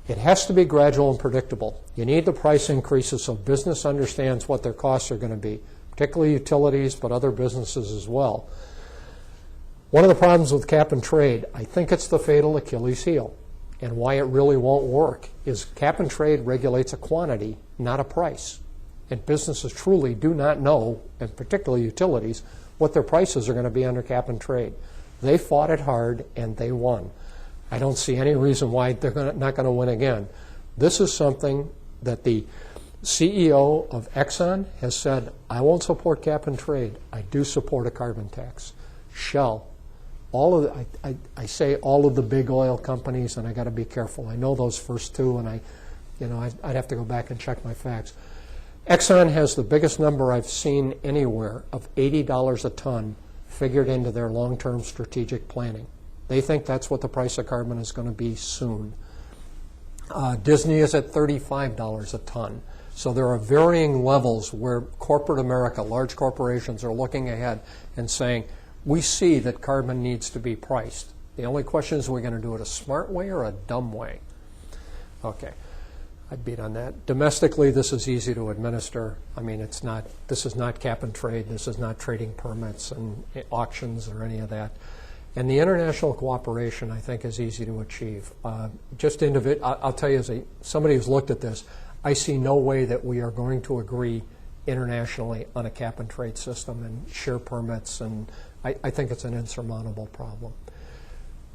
It has to be gradual and predictable. You need the price increases so business understands what their costs are going to be, particularly utilities, but other businesses as well. One of the problems with cap and trade, I think it's the fatal Achilles heel, and why it really won't work, is cap and trade regulates a quantity, not a price. And businesses truly do not know, and particularly utilities, what their prices are going to be under cap and trade. They fought it hard, and they won. I don't see any reason why they're not going to win again. This is something that the CEO of Exxon has said, I won't support cap and trade. I do support a carbon tax. Shell all of the, I say all of the big oil companies, and I got to be careful. I know those first two, and I'd have to go back and check my facts. Exxon has the biggest number I've seen anywhere of $80 a ton figured into their long-term strategic planning. They think that's what the price of carbon is going to be soon. Disney is at $35 a ton. So there are varying levels where corporate America, large corporations, are looking ahead and saying, we see that carbon needs to be priced. The only question is, we're going to do it a smart way or a dumb way? Okay, I beat on that. Domestically, this is easy to administer. I mean, this is not cap and trade. This is not trading permits and auctions or any of that. And the international cooperation, I think, is easy to achieve. I'll tell you, as somebody who's looked at this, I see no way that we are going to agree internationally on a cap and trade system and share permits, and I think it's an insurmountable problem.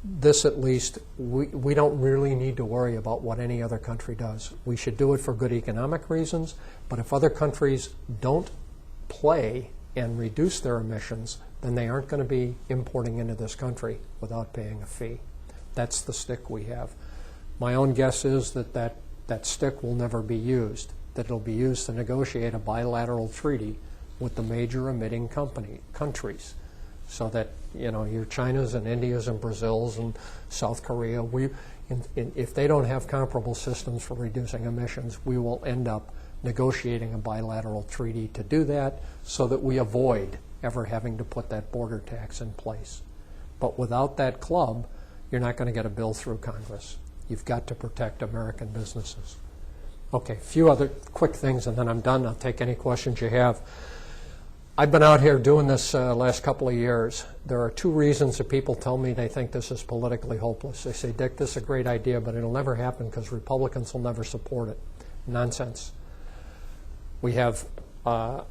This, at least, we don't really need to worry about what any other country does. We should do it for good economic reasons, but if other countries don't play and reduce their emissions, then they aren't going to be importing into this country without paying a fee. That's the stick we have. My own guess is that stick will never be used, that it'll be used to negotiate a bilateral treaty with the major emitting countries, so that your Chinas and Indias and Brazils and South Korea, if they don't have comparable systems for reducing emissions, we will end up negotiating a bilateral treaty to do that, so that we avoid ever having to put that border tax in place. But without that club, you're not going to get a bill through Congress. You've got to protect American businesses. Okay, a few other quick things, and then I'm done. I'll take any questions you have. I've been out here doing this last couple of years. There are two reasons that people tell me they think this is politically hopeless. They say, Dick, this is a great idea, but it'll never happen because Republicans will never support it. Nonsense. We have I've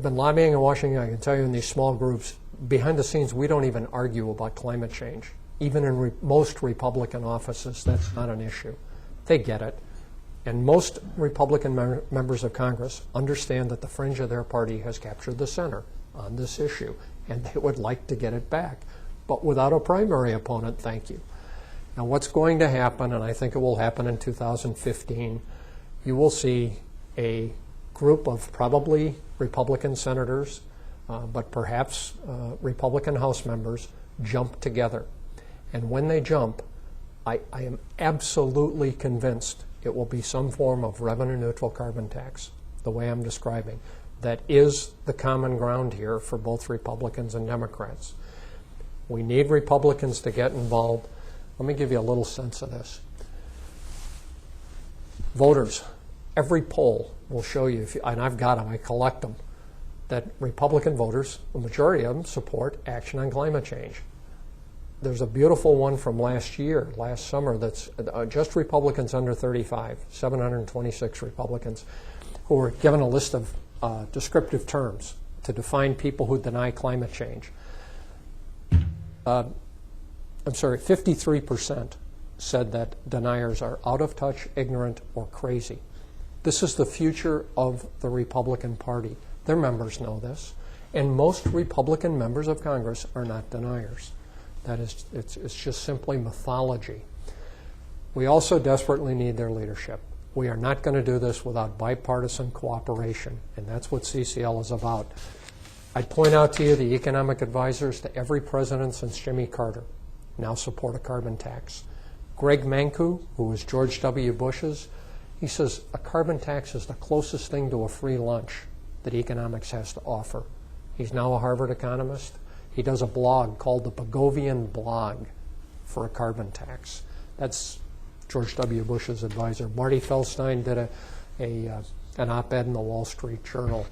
been lobbying in Washington. I can tell you, in these small groups, behind the scenes, we don't even argue about climate change. Even in most Republican offices, that's not an issue. They get it. And most Republican members of Congress understand that the fringe of their party has captured the center on this issue, and they would like to get it back. But without a primary opponent, thank you. Now, what's going to happen, and I think it will happen in 2015, you will see a group of probably Republican senators, but perhaps Republican House members, jump together. And when they jump, I am absolutely convinced it will be some form of revenue-neutral carbon tax, the way I'm describing. That is the common ground here for both Republicans and Democrats. We need Republicans to get involved. Let me give you a little sense of this. Voters, every poll will show you, and I've got them, I collect them, that Republican voters, the majority of them, support action on climate change. There's a beautiful one from last summer, that's just Republicans under 35, 726 Republicans, who were given a list of descriptive terms to define people who deny climate change. 53% said that deniers are out of touch, ignorant, or crazy. This is the future of the Republican Party. Their members know this. And most Republican members of Congress are not deniers. That is, it's just simply mythology. We also desperately need their leadership. We are not going to do this without bipartisan cooperation, and that's what CCL is about. I'd point out to you the economic advisors to every president since Jimmy Carter now support a carbon tax. Greg Mankiw, who was George W. Bush's, he says a carbon tax is the closest thing to a free lunch that economics has to offer. He's now a Harvard economist. He does a blog called the Bogovian Blog for a carbon tax. That's George W. Bush's advisor. Marty Feldstein did an op-ed in the Wall Street Journal.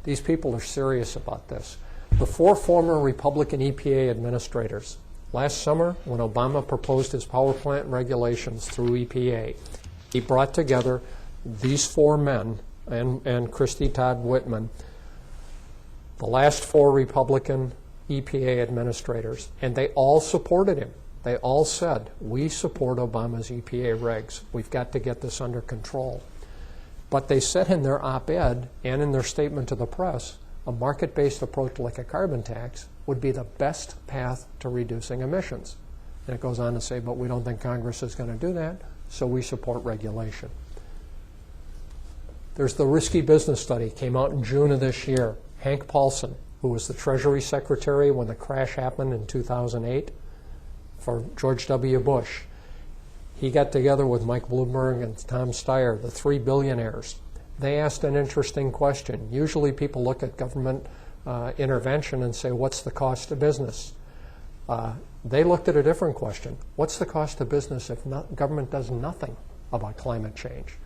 These people are serious about this. The 4 former Republican EPA administrators, last summer when Obama proposed his power plant regulations through EPA, he brought together these 4 men and Christy Todd Whitman, the last 4 Republican EPA administrators, and they all supported him. They all said, we support Obama's EPA regs. We've got to get this under control. But they said in their op-ed and in their statement to the press, a market-based approach like a carbon tax would be the best path to reducing emissions. And it goes on to say, but we don't think Congress is going to do that, so we support regulation. There's the risky business study, came out in June of this year. Hank Paulson, who was the Treasury Secretary when the crash happened in 2008 for George W. Bush, he got together with Mike Bloomberg and Tom Steyer, the three billionaires. They asked an interesting question. Usually people look at government intervention and say, what's the cost of business? They looked at a different question. What's the cost of business if government does nothing about climate change?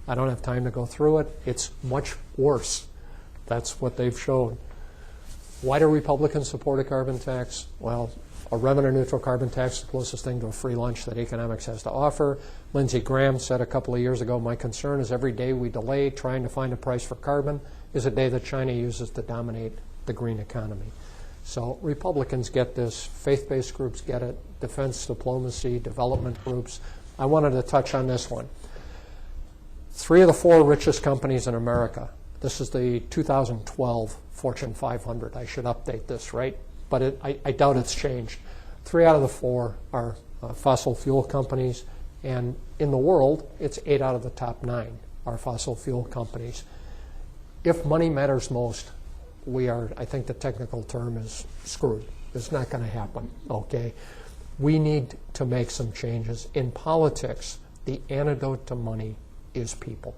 I don't have time to go through it. It's much worse. That's what they've shown. Why do Republicans support a carbon tax? Well, a revenue-neutral carbon tax is the closest thing to a free lunch that economics has to offer. Lindsey Graham said a couple of years ago, my concern is every day we delay trying to find a price for carbon is a day that China uses to dominate the green economy. So Republicans get this, faith-based groups get it, defense diplomacy, development groups. I wanted to touch on this one. 3 of the 4 richest companies in America. This is the 2012 Fortune 500. I should update this, right? But I doubt it's changed. 3 out of the 4 are fossil fuel companies, and in the world, it's 8 out of the top 9 are fossil fuel companies. If money matters most, we are, I think the technical term is screwed. It's not going to happen, okay? We need to make some changes. In politics, the antidote to money is people.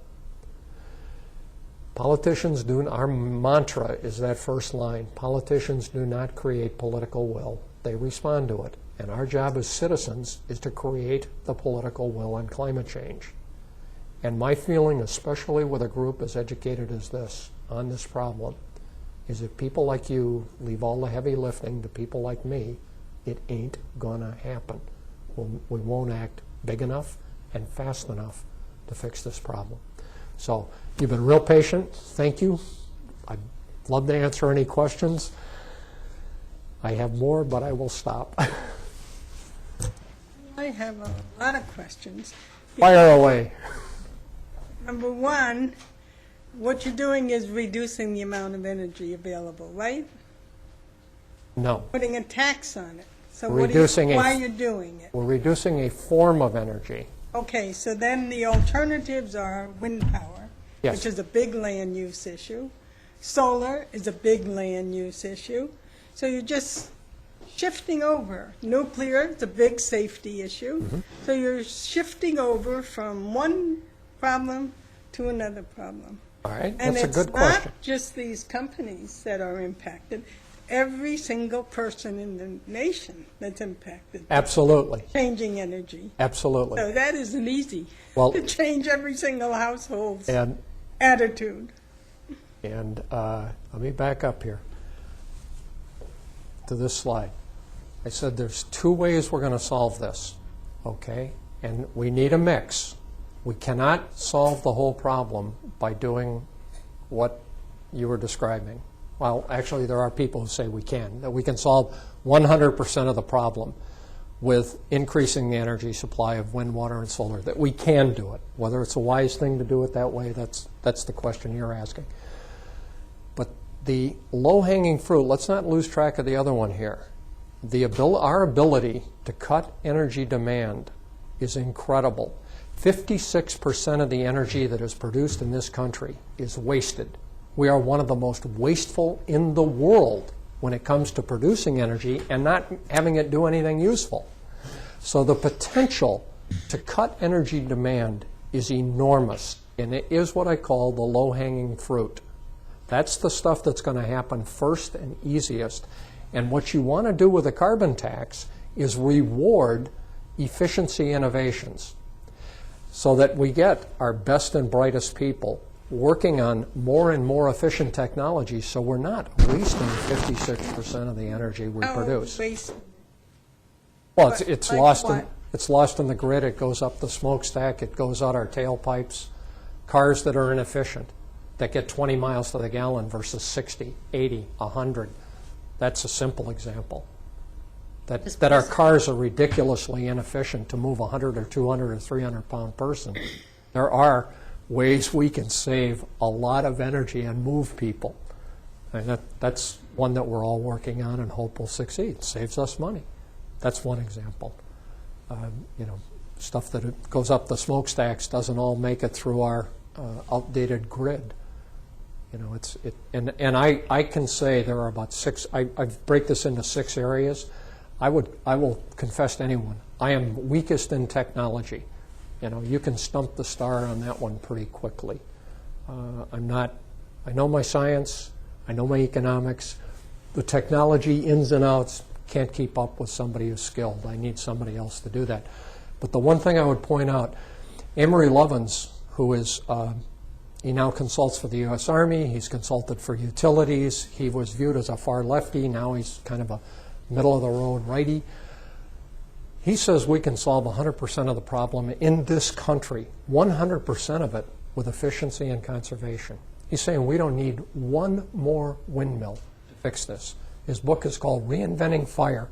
Politicians do, our mantra is that first line, politicians do not create political will, they respond to it. And our job as citizens is to create the political will on climate change. And my feeling, especially with a group as educated as this, on this problem, is if people like you leave all the heavy lifting to people like me, it ain't gonna happen. We won't act big enough and fast enough to fix this problem. So you've been real patient. Thank you. I'd love to answer any questions. I have more, but I will stop. I have a lot of questions. Fire away. Number one, what you're doing is reducing the amount of energy available, right? No. Putting a tax on it. So why are you doing it? We're reducing a form of energy. Okay, so then the alternatives are wind power, Yes. which is a big land use issue. Solar is a big land use issue. So you're just shifting over. Nuclear is a big safety issue. Mm-hmm. So you're shifting over from one problem to another problem. All right, And that's a good it's question. not just these companies that are impacted. Every single person in the nation that's impacted. Absolutely. Changing energy. Absolutely. So that isn't easy Well- to change every single household's And attitude. let me back up here to this slide. I said there's 2 ways we're going to solve this, okay? And we need a mix. We cannot solve the whole problem by doing what you were describing. Well, actually, there are people who say we can, that we can solve 100% of the problem with increasing the energy supply of wind, water, and solar, that we can do it. Whether it's a wise thing to do it that way, that's the question you're asking. But the low-hanging fruit, let's not lose track of the other one here. Our ability to cut energy demand is incredible. 56% of the energy that is produced in this country is wasted. We are one of the most wasteful in the world when it comes to producing energy and not having it do anything useful. So the potential to cut energy demand is enormous, and it is what I call the low-hanging fruit. That's the stuff that's going to happen first and easiest. And what you want to do with a carbon tax is reward efficiency innovations so that we get our best and brightest people working on more and more efficient technology, so we're not wasting 56% of the energy we produce. Well, it's like lost. what? It's lost in the grid. It goes up the smokestack. It goes out our tailpipes. Cars that are inefficient, that get 20 miles to the gallon versus 60, 80, 100. That's a simple example. That our cars are ridiculously inefficient to move a 100 or 200 or 300 pound person. There are ways we can save a lot of energy and move people. And that's one that we're all working on and hope will succeed. Saves us money. That's one example. Stuff that goes up the smokestacks doesn't all make it through our outdated grid. I can say there are about 6. I break this into 6 areas. I will confess to anyone, I am weakest in technology. You can stump the star on that one pretty quickly. I know my science, I know my economics. The technology ins and outs can't keep up with somebody who's skilled. I need somebody else to do that. But the one thing I would point out, Amory Lovins, who is, he now consults for the U.S. Army. He's consulted for utilities. He was viewed as a far lefty. Now he's kind of a middle-of-the-road righty. He says we can solve 100% of the problem in this country, 100% of it, with efficiency and conservation. He's saying we don't need one more windmill to fix this. His book is called Reinventing Fire.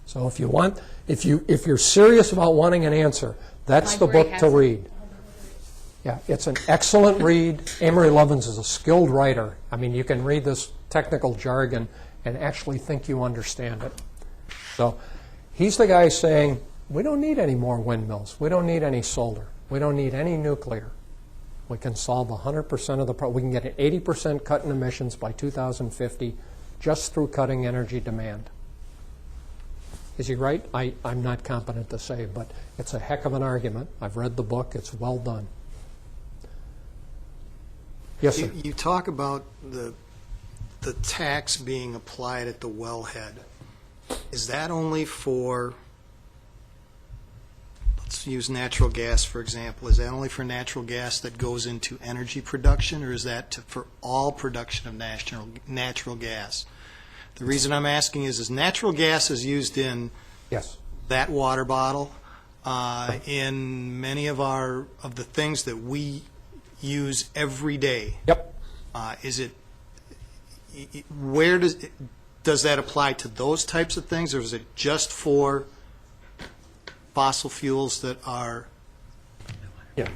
So if you're serious about wanting an answer, that's the book to read. Yeah, it's an excellent read. Amory Lovins is a skilled writer. I mean, you can read this technical jargon and actually think you understand it. So he's the guy saying, we don't need any more windmills. We don't need any solar. We don't need any nuclear. We can solve 100% of the problem. We can get an 80% cut in emissions by 2050 just through cutting energy demand. Is he right? I'm not competent to say, but it's a heck of an argument. I've read the book. It's well done. Yes, sir. You talk about the tax being applied at the wellhead. Is that only for, let's use natural gas, for example. Is that only for natural gas that goes into energy production, or is that for all production of natural gas? The reason I'm asking is natural gas is used in Yes. that water bottle, in many of the things that we use every day. Yep. Where does that apply to those types of things, or is it just for fossil fuels that are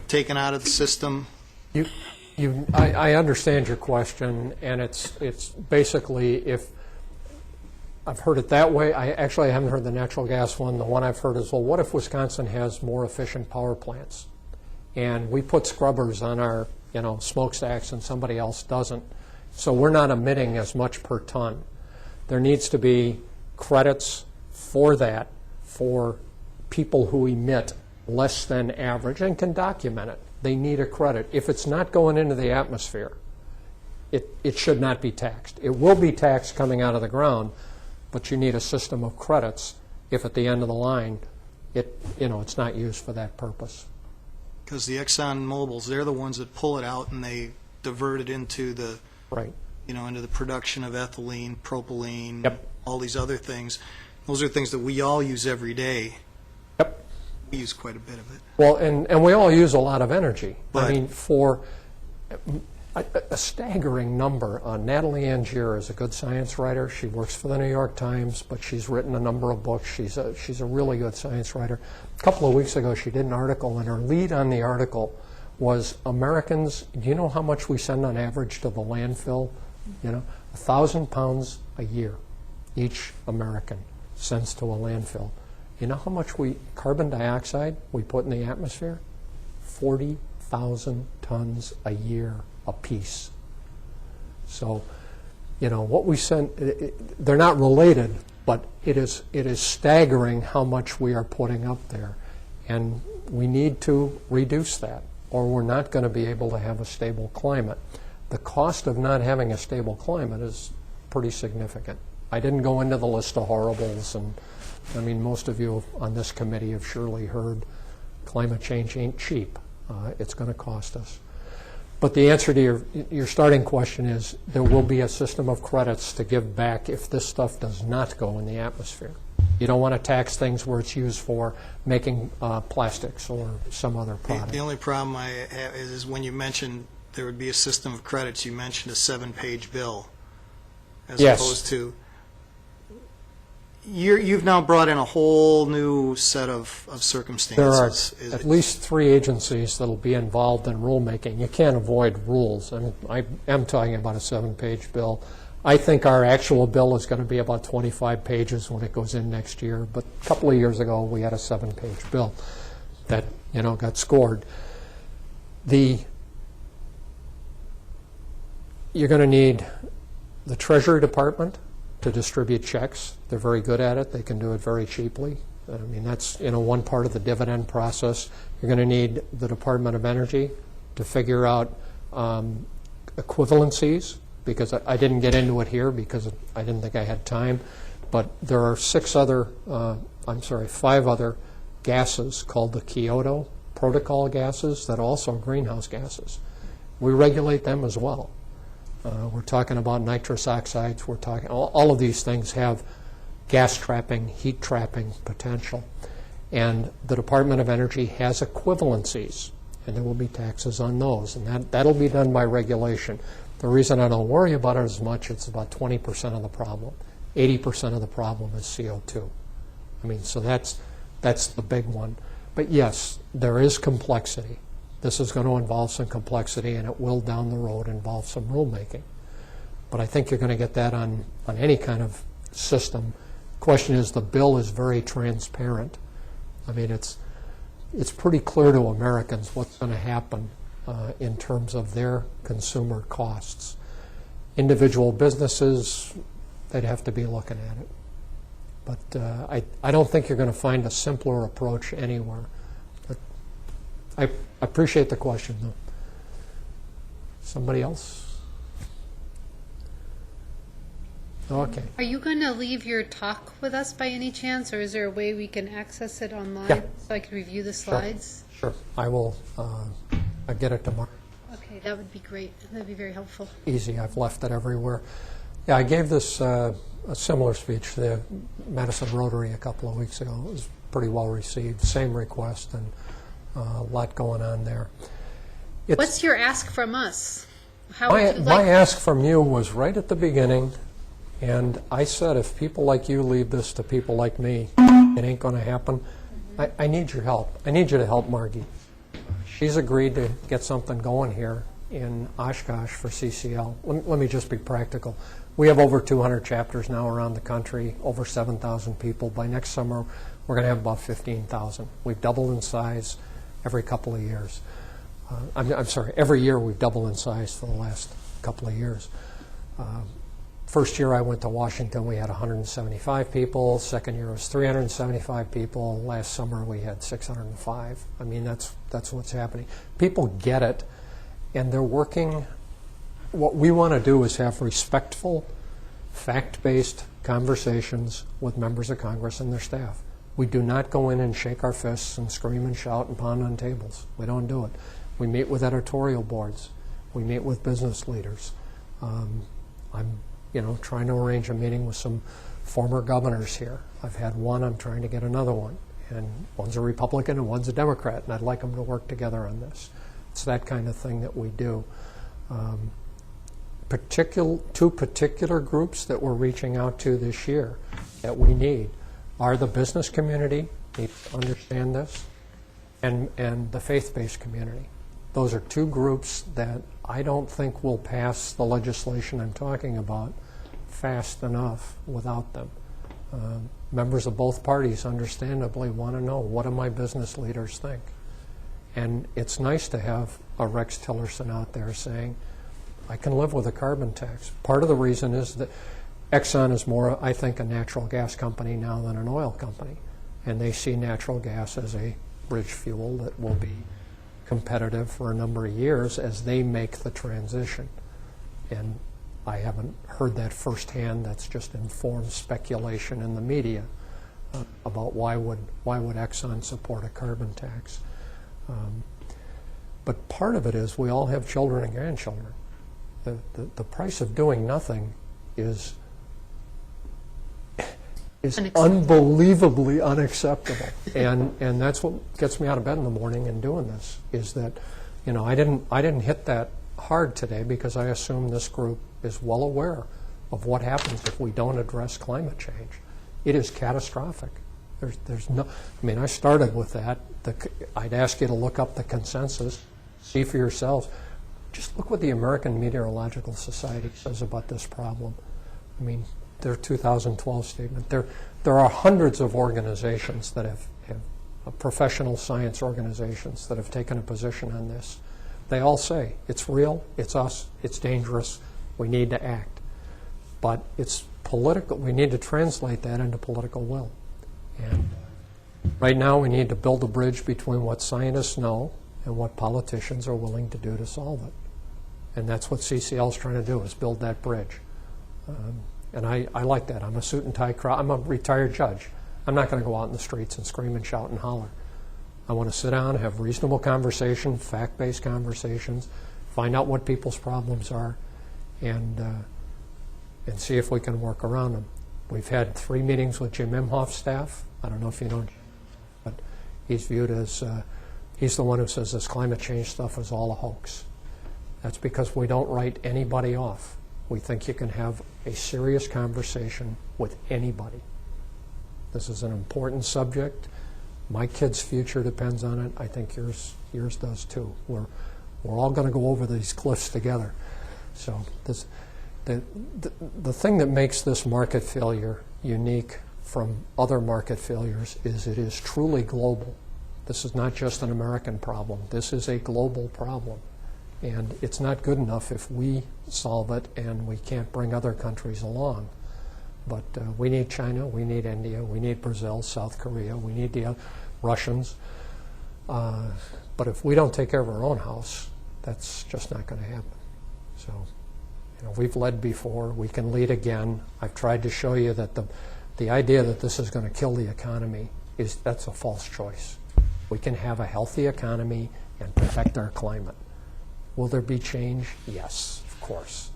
taken out of the system? I understand your question, and it's basically, if I've heard it that way. I actually haven't heard the natural gas one. The one I've heard is, well, what if Wisconsin has more efficient power plants, and we put scrubbers on our smokestacks and somebody else doesn't, so we're not emitting as much per ton. There needs to be credits for that for people who emit less than average and can document it. They need a credit. If it's not going into the atmosphere, it should not be taxed. It will be taxed coming out of the ground, but you need a system of credits if at the end of the line it's not used for that purpose. Because the Exxon Mobils, they're the ones that pull it out and they divert it into the into the production of ethylene, propylene, all these other things. Those are things that we all use every day. Yep. We use quite a bit of it. Well, and we all use a lot of energy. But, I mean, for a staggering number, Natalie Angier is a good science writer. She works for the New York Times, but she's written a number of books. She's a really good science writer. A couple of weeks ago, she did an article, and her lead on the article was Americans, do you know how much we send on average to the landfill? 1,000 pounds a year each American sends to a landfill. You know how much carbon dioxide we put in the atmosphere? 40,000 tons a year apiece. So, what we send, they're not related, but it is staggering how much we are putting up there. And we need to reduce that, or we're not going to be able to have a stable climate. The cost of not having a stable climate is pretty significant. I didn't go into the list of horribles, and I mean, most of you on this committee have surely heard climate change ain't cheap. It's going to cost us. But the answer to your starting question is there will be a system of credits to give back if this stuff does not go in the atmosphere. You don't want to tax things where it's used for making plastics or some other product. The only problem I have is when you mentioned there would be a system of credits, you mentioned a 7-page bill as opposed to you've now brought in a whole new set of circumstances. There are at least 3 agencies that will be involved in rulemaking. You can't avoid rules. I mean, I am talking about a 7-page bill. I think our actual bill is going to be about 25 pages when it goes in next year, but a couple of years ago, we had a 7-page bill that, got scored. You're going to need the Treasury Department to distribute checks. They're very good at it. They can do it very cheaply. I mean, that's, one part of the dividend process. You're going to need the Department of Energy to figure out equivalencies, because I didn't get into it here because I didn't think I had time, but there are 5 other gases called the Kyoto Protocol gases that are also greenhouse gases. We regulate them as well. We're talking about nitrous oxides. We're talking, all of these things have gas trapping, heat trapping potential. And the Department of Energy has equivalencies, and there will be taxes on those, and that'll be done by regulation. The reason I don't worry about it as much, it's about 20% of the problem. 80% of the problem is CO2. I mean, so that's the big one. But yes, there is complexity. This is going to involve some complexity, and it will down the road involve some rulemaking. But I think you're going to get that on any kind of system. Question is, the bill is very transparent. I mean, it's pretty clear to Americans what's going to happen in terms of their consumer costs. Individual businesses, they'd have to be looking at it. But I don't think you're going to find a simpler approach anywhere. But I appreciate the question, though. Somebody else? Okay. Are you going to leave your talk with us by any chance, or is there a way we can access it online Yeah. so I can review the slides? Sure. I will get it tomorrow. Okay, that would be great. That would be very helpful. Easy. I've left it everywhere. Yeah, I gave this a similar speech to the Madison Rotary a couple of weeks ago. It was pretty well received. Same request, and a lot going on there. What's your ask from us? How would you My like? ask from you was right at the beginning, and I said, if people like you leave this to people like me, it ain't going to happen. I need your help. I need you to help Margie. She's agreed to get something going here in Oshkosh for CCL. Let me just be practical. We have over 200 chapters now around the country, over 7,000 people. By next summer, we're going to have about 15,000. We've doubled in size every couple of years. I'm sorry, every year we've doubled in size for the last couple of years. First year I went to Washington, we had 175 people. Second year was 375 people. Last summer we had 605. I mean, that's what's happening. People get it, and they're working. What we want to do is have respectful, fact-based conversations with members of Congress and their staff. We do not go in and shake our fists and scream and shout and pound on tables. We don't do it. We meet with editorial boards. We meet with business leaders. I'm trying to arrange a meeting with some former governors here. I've had one, I'm trying to get another one. And one's a Republican and one's a Democrat, and I'd like them to work together on this. It's that kind of thing that we do. Two particular groups that we're reaching out to this year that we need are the business community, need to understand this, and the faith-based community. Those are two groups that I don't think will pass the legislation I'm talking about fast enough without them. Members of both parties understandably want to know, what do my business leaders think? And it's nice to have a Rex Tillerson out there saying, I can live with a carbon tax. Part of the reason is that Exxon is more, I think, a natural gas company now than an oil company. And they see natural gas as a bridge fuel that will be competitive for a number of years as they make the transition. And I haven't heard that firsthand. That's just informed speculation in the media about why would Exxon support a carbon tax. But part of it is we all have children and grandchildren. The price of doing nothing is unbelievably unacceptable. And that's what gets me out of bed in the morning and doing this, is that, I didn't hit that hard today because I assume this group is well aware of what happens if we don't address climate change. It is catastrophic. There's no, I started with that. I'd ask you to look up the consensus, see for yourselves. Just look what the American Meteorological Society says about this problem. I mean, their 2012 statement. There are hundreds of organizations that have professional science organizations that have taken a position on this. They all say it's real, it's us, it's dangerous, we need to act. But it's political. We need to translate that into political will. And right now we need to build a bridge between what scientists know and what politicians are willing to do to solve it. And that's what CCL is trying to do, is build that bridge. And I like that. I'm a suit and tie crowd. I'm a retired judge. I'm not going to go out in the streets and scream and shout and holler. I want to sit down, have reasonable conversation, fact-based conversations, find out what people's problems are, and see if we can work around them. We've had 3 meetings with Jim Imhoff's staff. I don't know if you know Jim, but he's viewed as, he's the one who says this climate change stuff is all a hoax. That's because we don't write anybody off. We think you can have a serious conversation with anybody. This is an important subject. My kid's future depends on it. I think yours does too. We're all going to go over these cliffs together. So the thing that makes this market failure unique from other market failures is it is truly global. This is not just an American problem. This is a global problem. And it's not good enough if we solve it and we can't bring other countries along. But we need China, we need India, we need Brazil, South Korea, we need the Russians. But if we don't take care of our own house, that's just not going to happen. So, you know, we've led before, we can lead again. I've tried to show you that the idea that this is going to kill the economy that's a false choice. We can have a healthy economy and protect our climate. Will there be change? Yes, of course.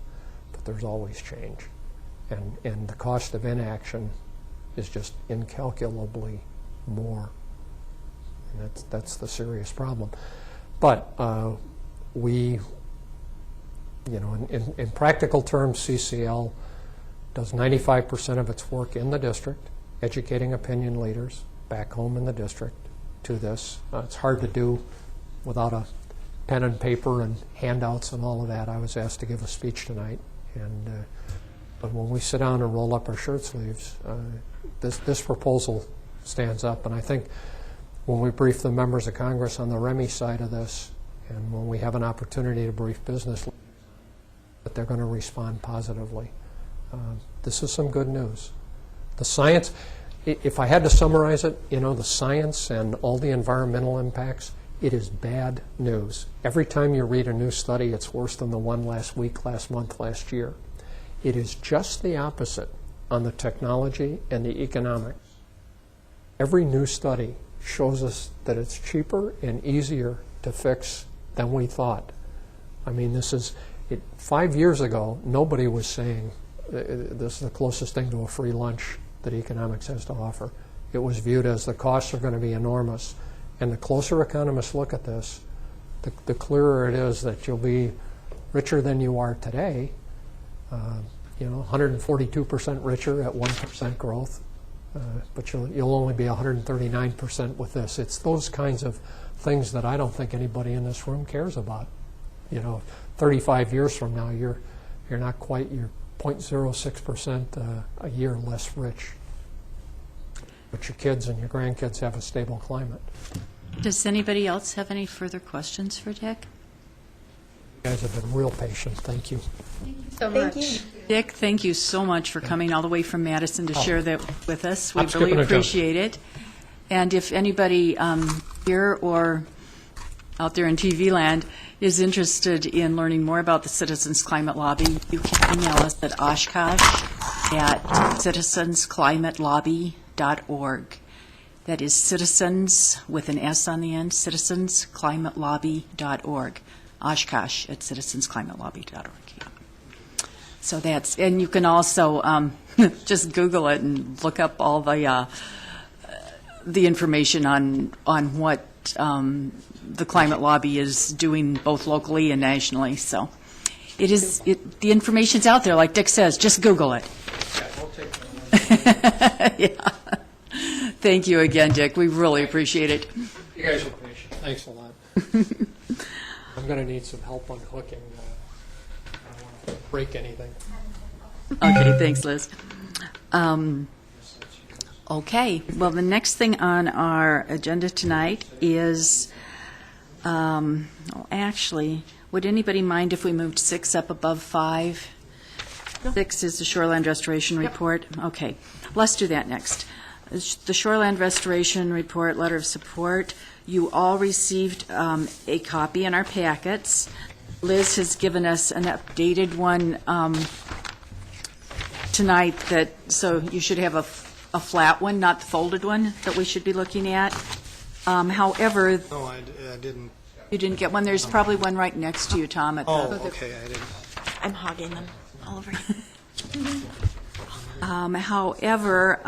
But there's always change. And the cost of inaction is just incalculably more. And that's the serious problem. But we, you know, in practical terms, CCL does 95% of its work in the district, educating opinion leaders back home in the district to this. It's hard to do without a pen and paper and handouts and all of that. I was asked to give a speech tonight, and but when we sit down and roll up our shirt sleeves, this proposal stands up. And I think when we brief the members of Congress on the REMI side of this, and when we have an opportunity to brief business, that they're going to respond positively. This is some good news. The science, if I had to summarize it, you know, the science and all the environmental impacts, it is bad news. Every time you read a new study, it's worse than the one last week, last month, last year. It is just the opposite on the technology and the economics. Every new study shows us that it's cheaper and easier to fix than we thought. I mean, this is, 5 years ago, nobody was saying this is the closest thing to a free lunch that economics has to offer. It was viewed as the costs are going to be enormous. And the closer economists look at this, the clearer it is that you'll be richer than you are today. You know, 142% richer at 1% growth, but you'll only be 139% with this. It's those kinds of things that I don't think anybody in this room cares about. You know, 35 years from now, you're not quite, you're 0.06% a year less rich. But your kids and your grandkids have a stable climate. Does anybody else have any further questions for Dick? You guys have been real patient. Thank you. So Thank much. you. Dick, thank you so much for coming all the way from Madison to share that with us. We I'm skipping really a jump. appreciate it. And if anybody here or out there in TV land is interested in learning more about the Citizens Climate Lobby, you can email us at oshkosh@citizensclimatelobby.org. That is citizens with an S on the end, citizensclimatelobby.org. Oshkosh@citizensclimatelobby.org. Yeah. So that's, and you can also just Google it and look up all the information on what the climate lobby is doing both locally and nationally. So it is, the information's out there, like Dick says, just Google it. Yeah. Thank you again, Dick. We really appreciate it. You guys are patient. Thanks a lot. I'm going to need some help unhooking. I don't want to break anything. Okay, thanks, Liz. Okay, well, the next thing on our agenda tonight is, actually, would anybody mind if we moved 6 up above 5? 6 is the Shoreland Restoration Report. Okay, let's do that next. The Shoreland Restoration Report, letter of support. You all received a copy in our packets. Liz has given us an updated one tonight, so you should have a flat one, not the folded one that we should be looking at. However, No, I didn't. you didn't get one. There's probably one right next to you, Tom. At Oh, the, okay, I didn't. I'm hogging them all over you. However,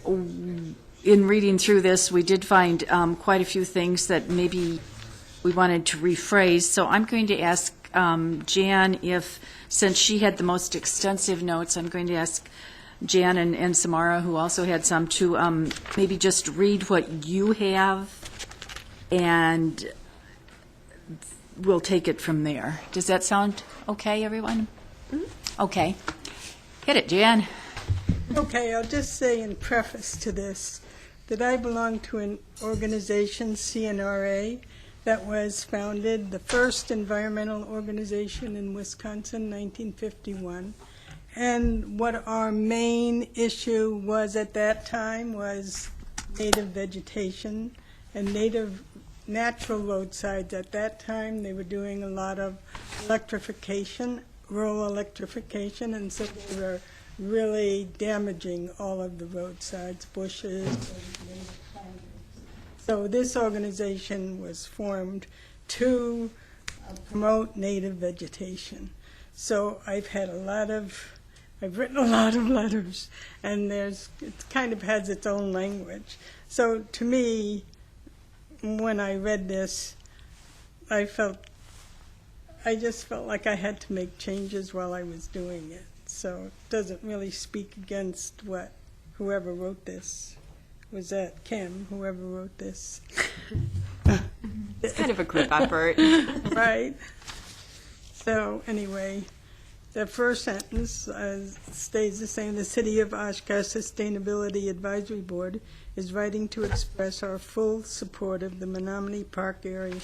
in reading through this, we did find quite a few things that maybe we wanted to rephrase. So I'm going to ask Jan if, since she had the most extensive notes, I'm going to ask Jan and Samara, who also had some, to maybe just read what you have, and we'll take it from there. Does that sound okay, everyone? Okay. Hit it, Jan. Okay, I'll just say in preface to this that I belong to an organization, CNRA, that was founded, the first environmental organization in Wisconsin, 1951. And what our main issue was at that time was native vegetation and native natural roadsides. At that time, they were doing a lot of electrification, rural electrification, and so they were really damaging all of the roadsides, bushes, and native plantings. So this organization was formed to promote native vegetation. So I've written a lot of letters, and it kind of has its own language. So to me, when I read this, I just felt like I had to make changes while I was doing it. So it doesn't really speak against what whoever wrote this. Was that Kim, whoever wrote this? It's kind of a group effort. Right? So anyway, the first sentence stays the same. The City of Oshkosh Sustainability Advisory Board is writing to express our full support of the Menominee Park Area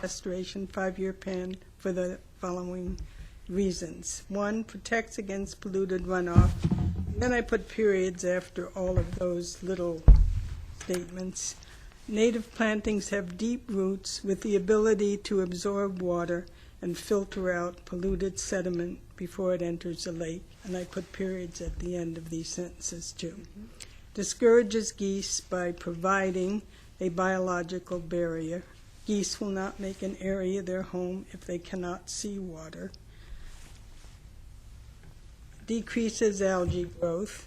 Restoration 5-year plan for the following reasons. 1, protects against polluted runoff. And then I put periods after all of those little statements. Native plantings have deep roots with the ability to absorb water and filter out polluted sediment before it enters the lake. And I put periods at the end of these sentences too. Discourages geese by providing a biological barrier. Geese will not make an area their home if they cannot see water. Decreases algae growth.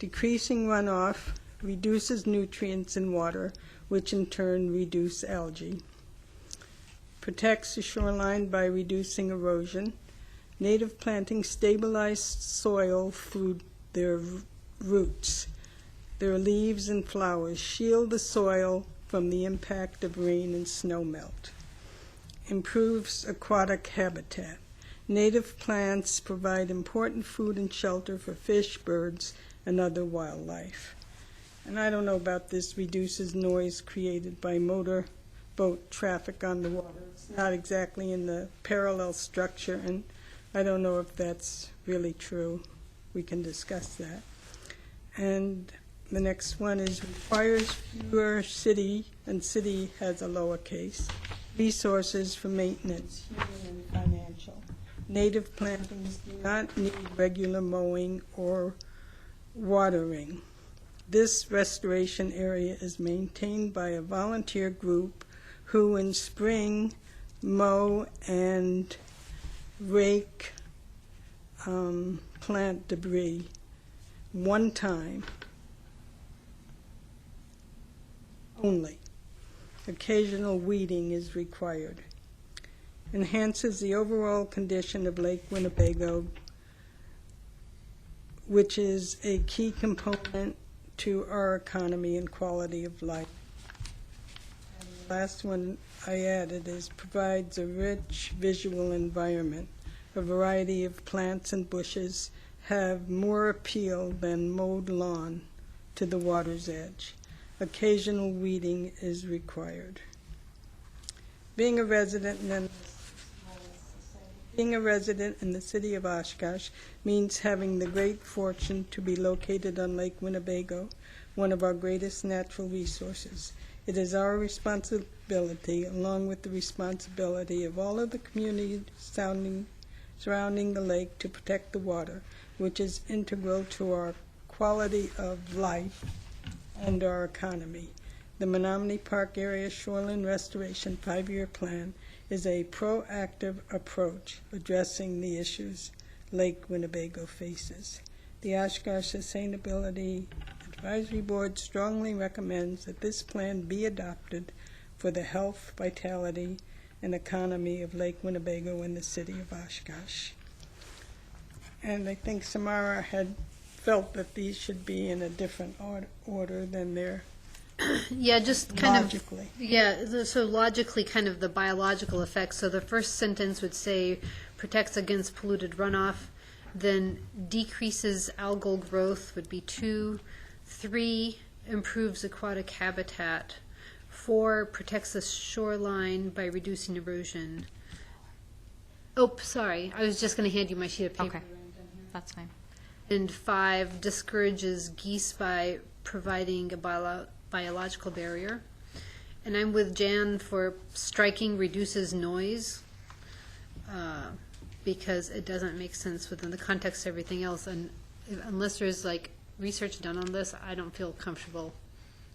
Decreasing runoff reduces nutrients in water, which in turn reduce algae. Protects the shoreline by reducing erosion. Native plantings stabilize soil through their roots. Their leaves and flowers shield the soil from the impact of rain and snow melt. Improves aquatic habitat. Native plants provide important food and shelter for fish, birds, and other wildlife. And I don't know about this, reduces noise created by motor boat traffic on the water. It's not exactly in the parallel structure, and I don't know if that's really true. We can discuss that. And the next one is requires fewer city, and city has a lowercase, resources for maintenance, human and financial. Native plantings do not need regular mowing or watering. This restoration area is maintained by a volunteer group who in spring mow and rake plant debris one time only. Occasional weeding is required. Enhances the overall condition of Lake Winnebago, which is a key component to our economy and quality of life. And the last one I added is provides a rich visual environment. a variety of plants and bushes have more appeal than mowed lawn to the water's edge. Occasional weeding is required. Being a resident in the city of Oshkosh means having the great fortune to be located on Lake Winnebago, one of our greatest natural resources. It is our responsibility, along with the responsibility of all of the communities surrounding the lake, to protect the water, which is integral to our quality of life and our economy. The Menominee Park Area Shoreline Restoration 5-year plan is a proactive approach addressing the issues Lake Winnebago faces. The Oshkosh Sustainability Advisory Board strongly recommends that this plan be adopted for the health, vitality, and economy of Lake Winnebago and the city of Oshkosh. And I think Samara had felt that these should be in a different order than their Yeah, just kind logically. so logically kind of the biological effects. So the first sentence would say protects against polluted runoff, then decreases algal growth would be 2, 3 improves aquatic habitat, 4 protects the shoreline by reducing erosion. Oh, sorry, I was just going to hand you my sheet of paper. Okay, that's fine. And 5 discourages geese by providing a biological barrier. And I'm with Jan for striking reduces noise, because it doesn't make sense within the context of everything else. And unless there's like research done on this, I don't feel comfortable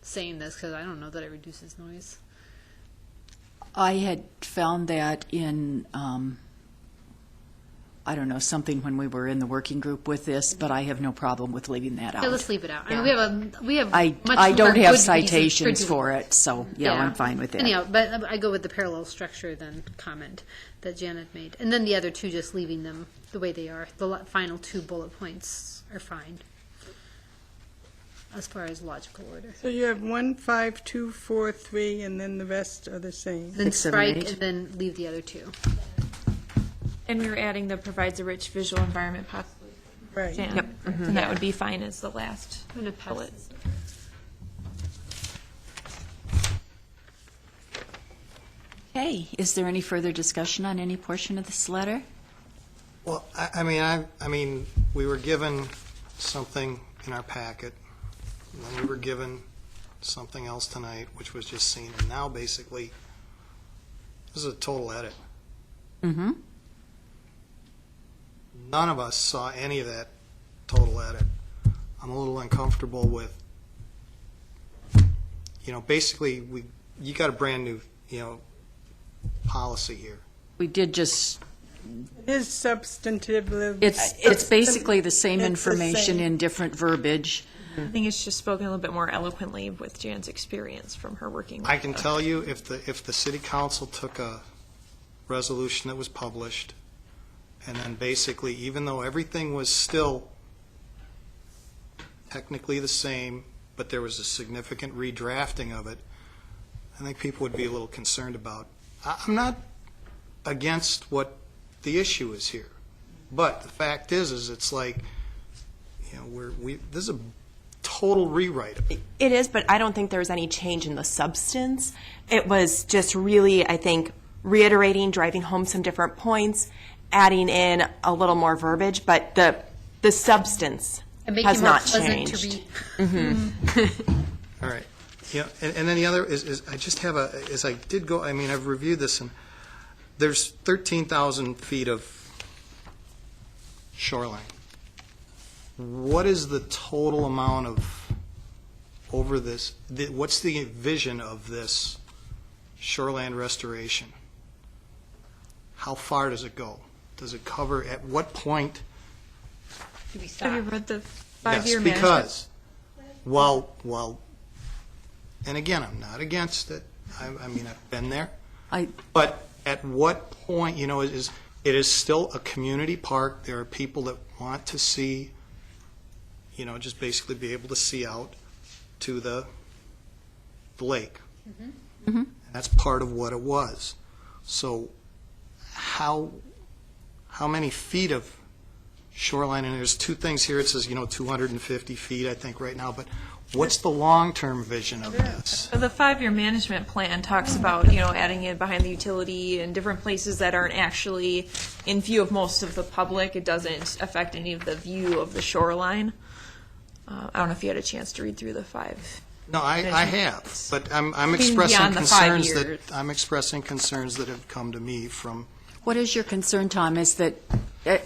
saying this because I don't know that it reduces noise. I had found that in, I don't know, something when we were in the working group with this, but I have no problem with leaving that Okay, out. let's leave it out. I mean, we have I much don't more have good citations reasons for doing it, so, yeah, I'm fine with that. Anyhow, but I go with the parallel structure then comment that Janet made. And then the other two, just leaving them the way they are. The final 2 bullet points are fine as far as logical order. So you have 1, 5, 2, 4, 3, and then the rest are the same. Then 6, 7, strike 8. and then leave the other 2. And we were adding the provides a rich visual environment possibly. Right. Jan. Yep. And that would be fine as the last I'm going to pass bullet. this. Okay, is there any further discussion on any portion of this letter? Well, I mean, we were given something in our packet, and then we were given something else tonight, which was just seen, and now basically, this is a total edit. Mm-hmm. None of us saw any of that total edit. I'm a little uncomfortable with, basically, you got a brand new, policy here. We did just, It is substantively. it's basically the same It's the information same. in different verbiage. I think it's just spoken a little bit more eloquently with Jan's experience from her working with I can tell you, if the city council took a resolution that was published, and then basically, even though everything was still technically the same, but there was a significant redrafting of it, I think people would be a little concerned about. I'm not against what the issue is here, but the fact is it's like, this is a total rewrite of it. It is, but I don't think there was any change in the substance. It was just really, I think, reiterating, driving home some different points, adding in a little more verbiage, but the substance And make has it more not pleasant to changed. read. All right. Yeah, and then the other is I just have I've reviewed this, and there's 13,000 feet of shoreline. What is the total amount of over this? What's the vision of this shoreline restoration? How far does it go? Does it cover, at what point? Do we Have stop? you read the Yes, 5-year management? because, well, and again, I'm not against it. I mean, I've been there. But at what point, it is still a community park. There are people that want to see, just basically be able to see out to the lake. Mm-hmm. And that's part of what it was. So how how many feet of shoreline, and there's two things here, it says, 250 feet, I think, right now, but what's the long-term vision of this? The 5-year management plan talks about, adding it behind the utility and different places that aren't actually in view of most of the public. It doesn't affect any of the view of the shoreline. I don't know if you had a chance to read through the 5. No, I have, but I'm beyond the 5 years. I'm expressing concerns that have come to me from. What is your concern, Tom? Is that,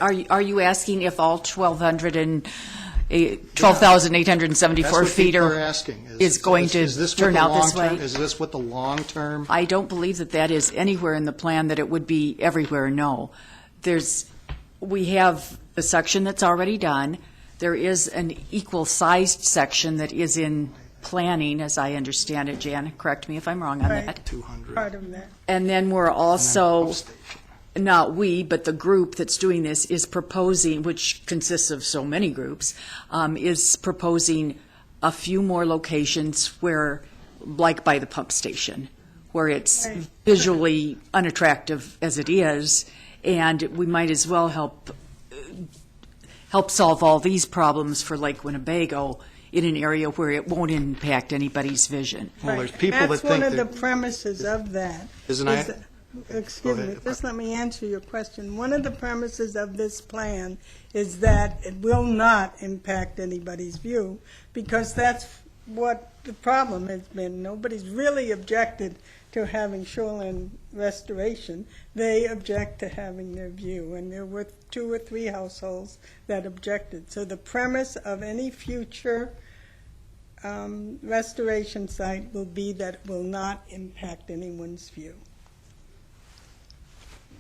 are you asking if all 12,874 feet Are asking. is going to turn out this way? Is this what the long-term? I don't believe that is anywhere in the plan, that it would be everywhere, no. We have the section that's already done. There is an equal-sized section that is in planning, as I understand it. Jan, correct me if I'm wrong on Right. that. 200. Part of that. And then we're also, Upstation. not we, but the group that's doing this is proposing, which consists of so many groups, is proposing a few more locations where, like by the pump station, where it's Right. visually unattractive as it is, and we might as well help solve all these problems for Lake Winnebago in an area where it won't impact anybody's vision. Well, there's Right. people that That's think one of the that- premises of that. Isn't is that- Excuse Go me, ahead. just let me answer your question. One of the premises of this plan is that it will not impact anybody's view, because that's what the problem has been. Nobody's really objected to having shoreline restoration. They object to having their view, and there were 2 or 3 households that objected. So the premise of any future restoration site will be that it will not impact anyone's view.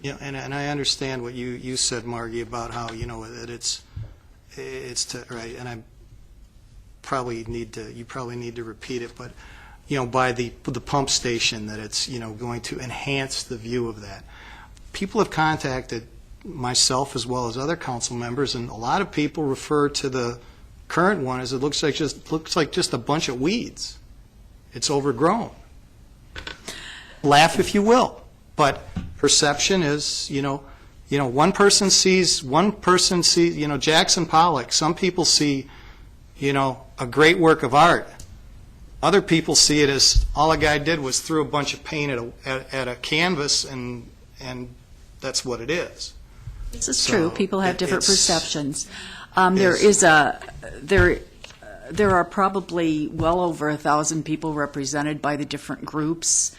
Yeah, and I understand what you said, Margie, about how, that it's right, and you probably need to repeat it, but, by the pump station, that it's, going to enhance the view of that. People have contacted myself as well as other council members, and a lot of people refer to the current one as it looks like just a bunch of weeds. It's overgrown. Laugh if you will, but perception is, one person sees, Jackson Pollock. Some people see, a great work of art. Other people see it as all a guy did was threw a bunch of paint at a canvas, and that's what it is. This is So true. People have different it's- perceptions. There are probably well over 1,000 people represented by the different groups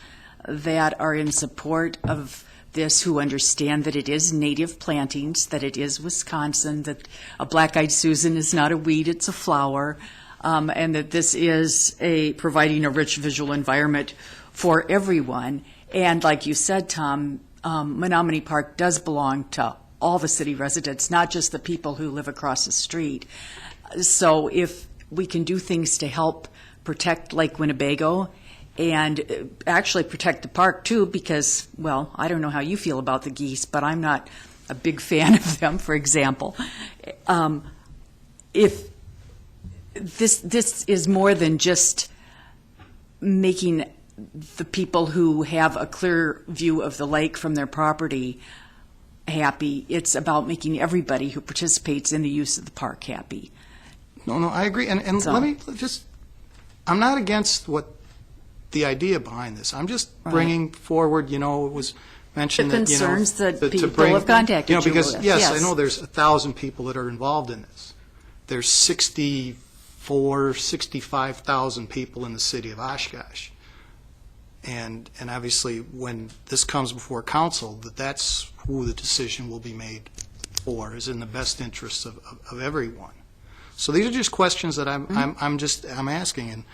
that are in support of this, who understand that it is native plantings, that it is Wisconsin, that a black-eyed Susan is not a weed, it's a flower, and that this is providing a rich visual environment for everyone. And like you said, Tom, Menominee Park does belong to all the city residents, not just the people who live across the street. So if we can do things to help protect Lake Winnebago and actually protect the park too, because, well, I don't know how you feel about the geese, but I'm not a big fan of them, for example. If this is more than just making the people who have a clear view of the lake from their property happy, it's about making everybody who participates in the use of the park happy. No, I agree. And So- let me just, I'm not against the idea behind this. I'm just bringing forward, it was mentioned The that, concerns that to people bring- have contacted you because, with, yes, yes. I know there's 1,000 people that are involved in this. There's 65,000 people in the city of Oshkosh. And obviously, when this comes before council, that's who the decision will be made for, is in the best interests of everyone. So these are just questions that I'm asking,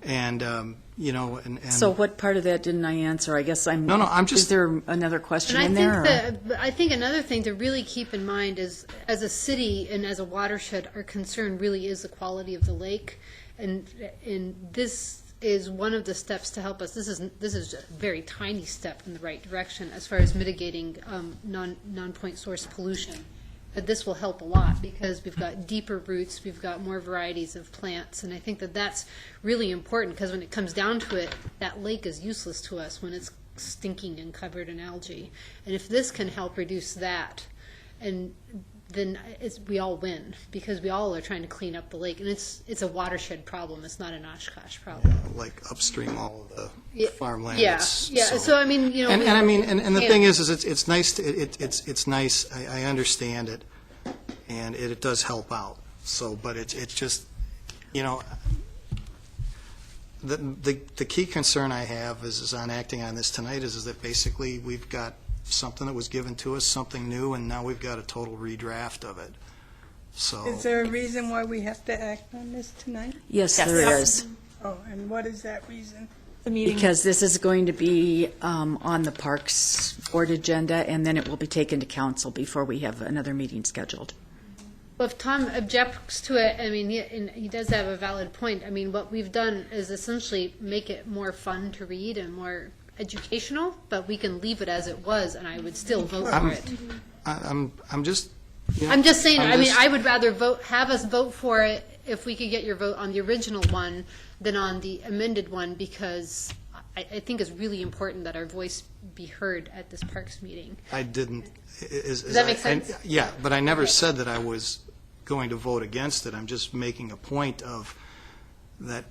and So what part of that didn't I answer? I guess I'm. No, I'm just- Is there another question And in there? I think another thing to really keep in mind is, as a city and as a watershed, our concern really is the quality of the lake, and this is one of the steps to help us. This is a very tiny step in the right direction as far as mitigating non-point source pollution. But this will help a lot because we've got deeper roots, we've got more varieties of plants, and I think that that's really important because when it comes down to it, that lake is useless to us when it's stinking and covered in algae. And if this can help reduce that and then we all win because we all are trying to clean up the lake, and it's a watershed problem. It's not an Oshkosh problem. Like upstream all of the Yeah, farmland. Yeah, it's- yeah. So I mean, you know, And I mean, and the Yeah. thing is it's nice, it's nice, I understand it, and it does help out. So, but it's just, you know, the key concern I have is on acting on this tonight is that basically we've got something that was given to us, something new, and now we've got a total redraft of it. So, Is there a reason why we have to act on this tonight? Yes, there is. Oh, and what is that reason? The meeting. Because this is going to be on the Parks Board agenda, and then it will be taken to council before we have another meeting scheduled. Well, if Tom objects to it, I mean, he does have a valid point. I mean, what we've done is essentially make it more fun to read and more educational, but we can leave it as it was, and I would still vote for it. I'm just, you know, I'm just saying, I'm I mean, just- I would rather have us vote for it if we could get your vote on the original one than on the amended one, because I think it's really important that our voice be heard at this Parks meeting. I didn't. Does that make sense? Yeah, but I never said that I was going to vote against it. I'm just making a point of that,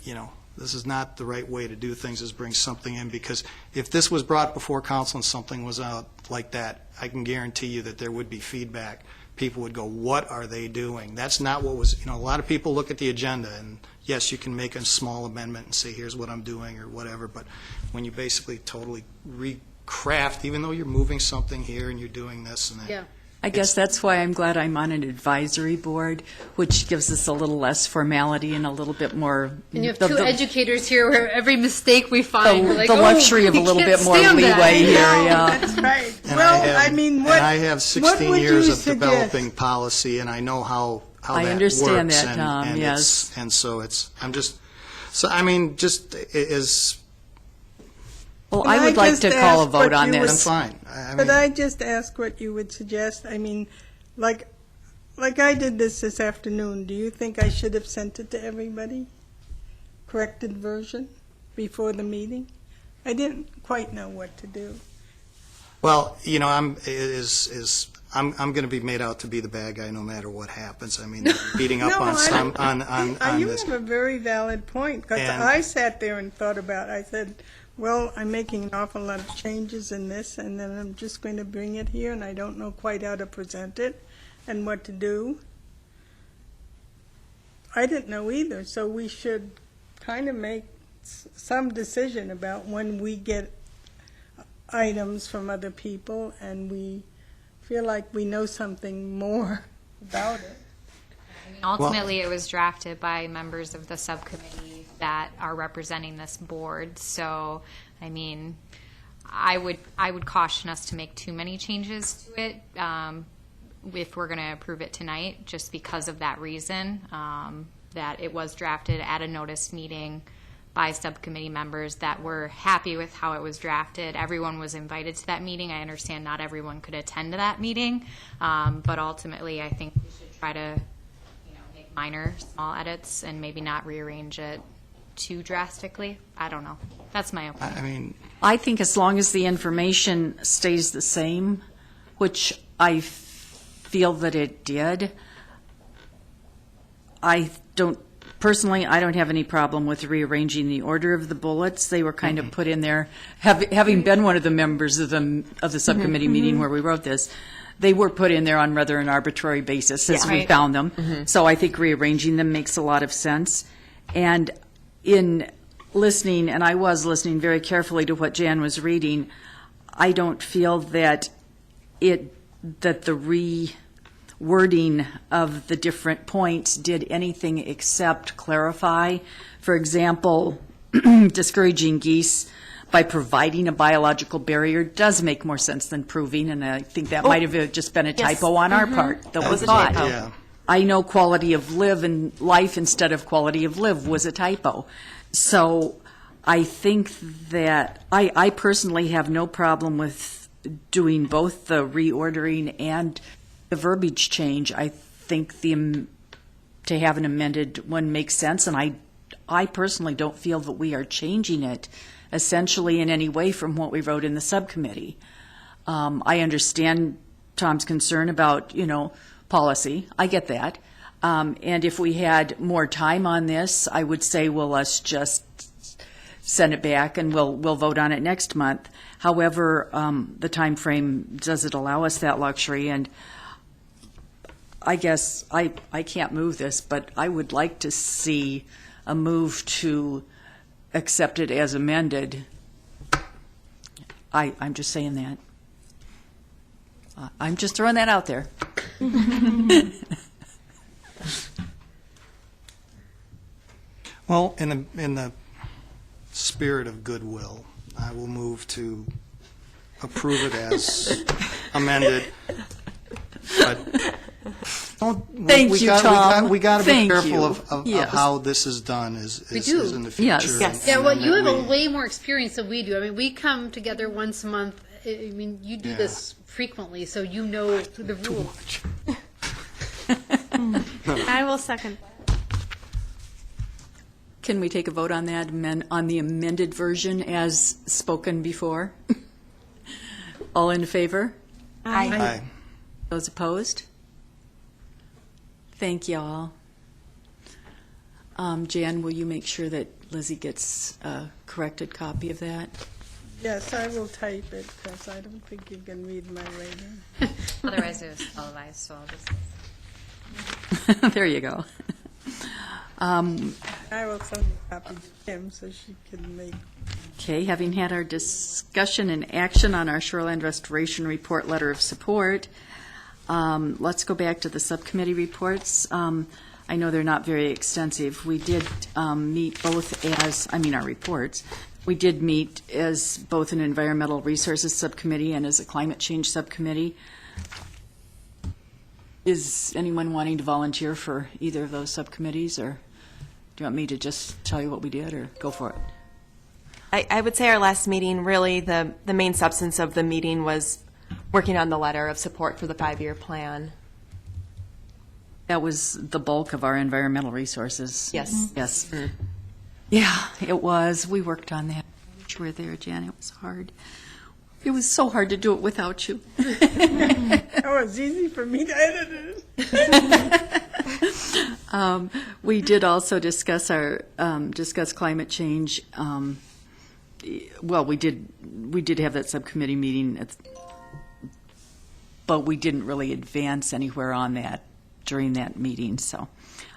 you know, this is not the right way to do things, is bring something in, because if this was brought before council and something was out like that, I can guarantee you that there would be feedback. People would go, what are they doing? That's not what was, you know, a lot of people look at the agenda, and yes, you can make a small amendment and say, here's what I'm doing, or whatever, but when you basically totally recraft, even though you're moving something here and you're doing this and that. Yeah. I guess that's why I'm glad I'm on an advisory board, which gives us a little less formality and a little bit more. And you have the- two the- educators here where every mistake we find, we're like, the oh, luxury of a we little can't bit more stand that. leeway here, No, yeah. that's right. And Well, I mean, and what? I have what 16 would years you of suggest? developing policy, and I know how I that understand works, that, and- Tom, and yes. it's- And so it's, I'm just, so I mean, just is, Well, Can I I would like just to call a ask vote what on you would- I'm this. fine. I Could mean, I just ask what you would suggest? I mean, like I did this afternoon, do you think I should have sent it to everybody? Corrected version before the meeting? I didn't quite know what to do. Well, you know, I'm going to be made out to be the bad guy no matter what happens. I mean, beating up No, on I some, don't- on You this. have a very valid point, because And- I sat there and thought about it. I said, well, I'm making an awful lot of changes in this, and then I'm just going to bring it here, and I don't know quite how to present it and what to do. I didn't know either, so we should kind of make some decision about when we get items from other people and we feel like we know something more about it. Ultimately, it was drafted by members of the subcommittee that are representing this board. So, I mean, I would caution us to make too many changes to it if we're going to approve it tonight, just because of that reason, that it was drafted at a notice meeting by subcommittee members that were happy with how it was drafted. Everyone was invited to that meeting. I understand not everyone could attend to that meeting, but ultimately, I think we should try to make minor, small edits and maybe not rearrange it too drastically. I don't know. That's my opinion. I mean, I think as long as the information stays the same, which I feel that it did, I don't have any problem with rearranging the order of the bullets. They were kind of put in there, having been one of the members of the subcommittee meeting where we wrote this, they were put in there on rather an arbitrary basis as we Right. found them. So I think rearranging them makes a lot of sense. And in listening, and I was listening very carefully to what Jan was reading, I don't feel that the rewording of the different points did anything except clarify. For example, discouraging geese by providing a biological barrier does make more sense than proving, and I think that might have just been a typo on our part that was was a thought. typo. yeah. I know quality of life instead of quality of live was a typo. So I think that I personally have no problem with doing both the reordering and the verbiage change. I think to have an amended one makes sense, and I personally don't feel that we are changing it essentially in any way from what we wrote in the subcommittee. I understand Tom's concern about, policy. I get that. And if we had more time on this, I would say, well, let's just send it back and we'll vote on it next month. However, the time frame doesn't allow us that luxury, and I guess I can't move this, but I would like to see a move to accept it as amended. I'm just saying that. I'm just throwing that out there. Well, in the spirit of goodwill, I will move to approve it as amended. But Thank you, Tom. We got to be Thank careful you. of Yes. how this is done is do. in the future. Yes. Yeah, And well, then you have that a we- way more experience than we do. I mean, we come together once a month. I mean, you do Yeah. this frequently, so you know the rules. I will second. Can we take a vote on that, on the amended version as spoken before? All in favor? Aye. Those opposed? Thank you all. Jan, will you make sure that Lizzie gets a corrected copy of that? Yes, I will type it, because I don't think you can read my writing. Otherwise, it was televised, so I'll just. There you go. I will send a copy to Kim so she can make. Okay, having had our discussion and action on our Shoreland Restoration Report Letter of Support, let's go back to the subcommittee reports. I know they're not very extensive. We did meet both our reports. We did meet as both an Environmental Resources Subcommittee and as a Climate Change Subcommittee. Is anyone wanting to volunteer for either of those subcommittees, or do you want me to just tell you what we did, or go for it? I would say our last meeting, really, the main substance of the meeting was working on the letter of support for the 5-year plan. That was the bulk of our environmental resources. Yes. Yes. Yeah, it was. We worked on that. You were there, Jan. It was hard. It was so hard to do it without you. Oh, it's easy for me to edit it. We did also discuss climate change. Well, we did have that subcommittee meeting, but we didn't really advance anywhere on that during that meeting. So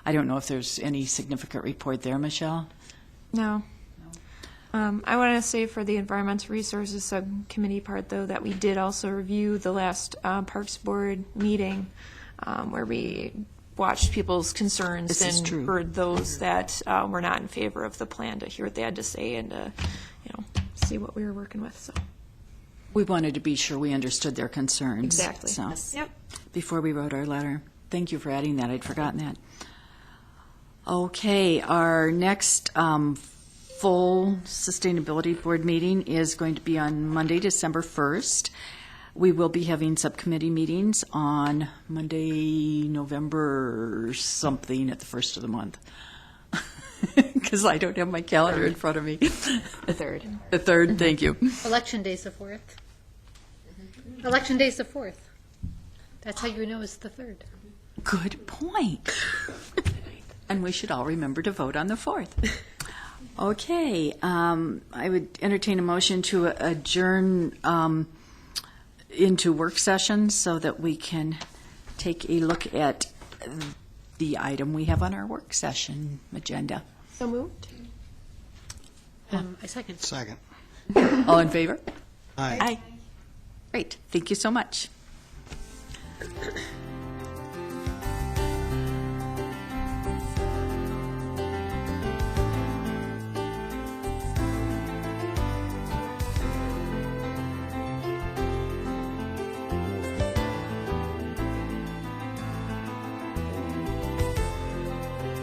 I don't know if there's any significant report there, Michelle. No. I want to say for the Environmental Resources Subcommittee part, though, that we did also review the last Parks Board meeting where we watched people's concerns This is and true. heard those that were not in favor of the plan, to hear what they had to say and to, see what we were working with. So We wanted to be sure we understood their concerns. exactly. So, Yep. before we wrote our letter. Thank you for adding that. I'd forgotten that. Okay, our next full Sustainability Board meeting is going to be on Monday, December 1st. We will be having subcommittee meetings on Monday, November something at the first of the month. Because I don't have my calendar in front of me. The 3rd. The 3rd, thank you. Election Day's the 4th. Election Day's the 4th. That's how you know it's the 3rd. Good point. And we should all remember to vote on the 4th. Okay, I would entertain a motion to adjourn into work session so that we can take a look at the item we have on our work session agenda. So moved. I second. Second. All in favor? Aye. Aye. Great, thank you so much.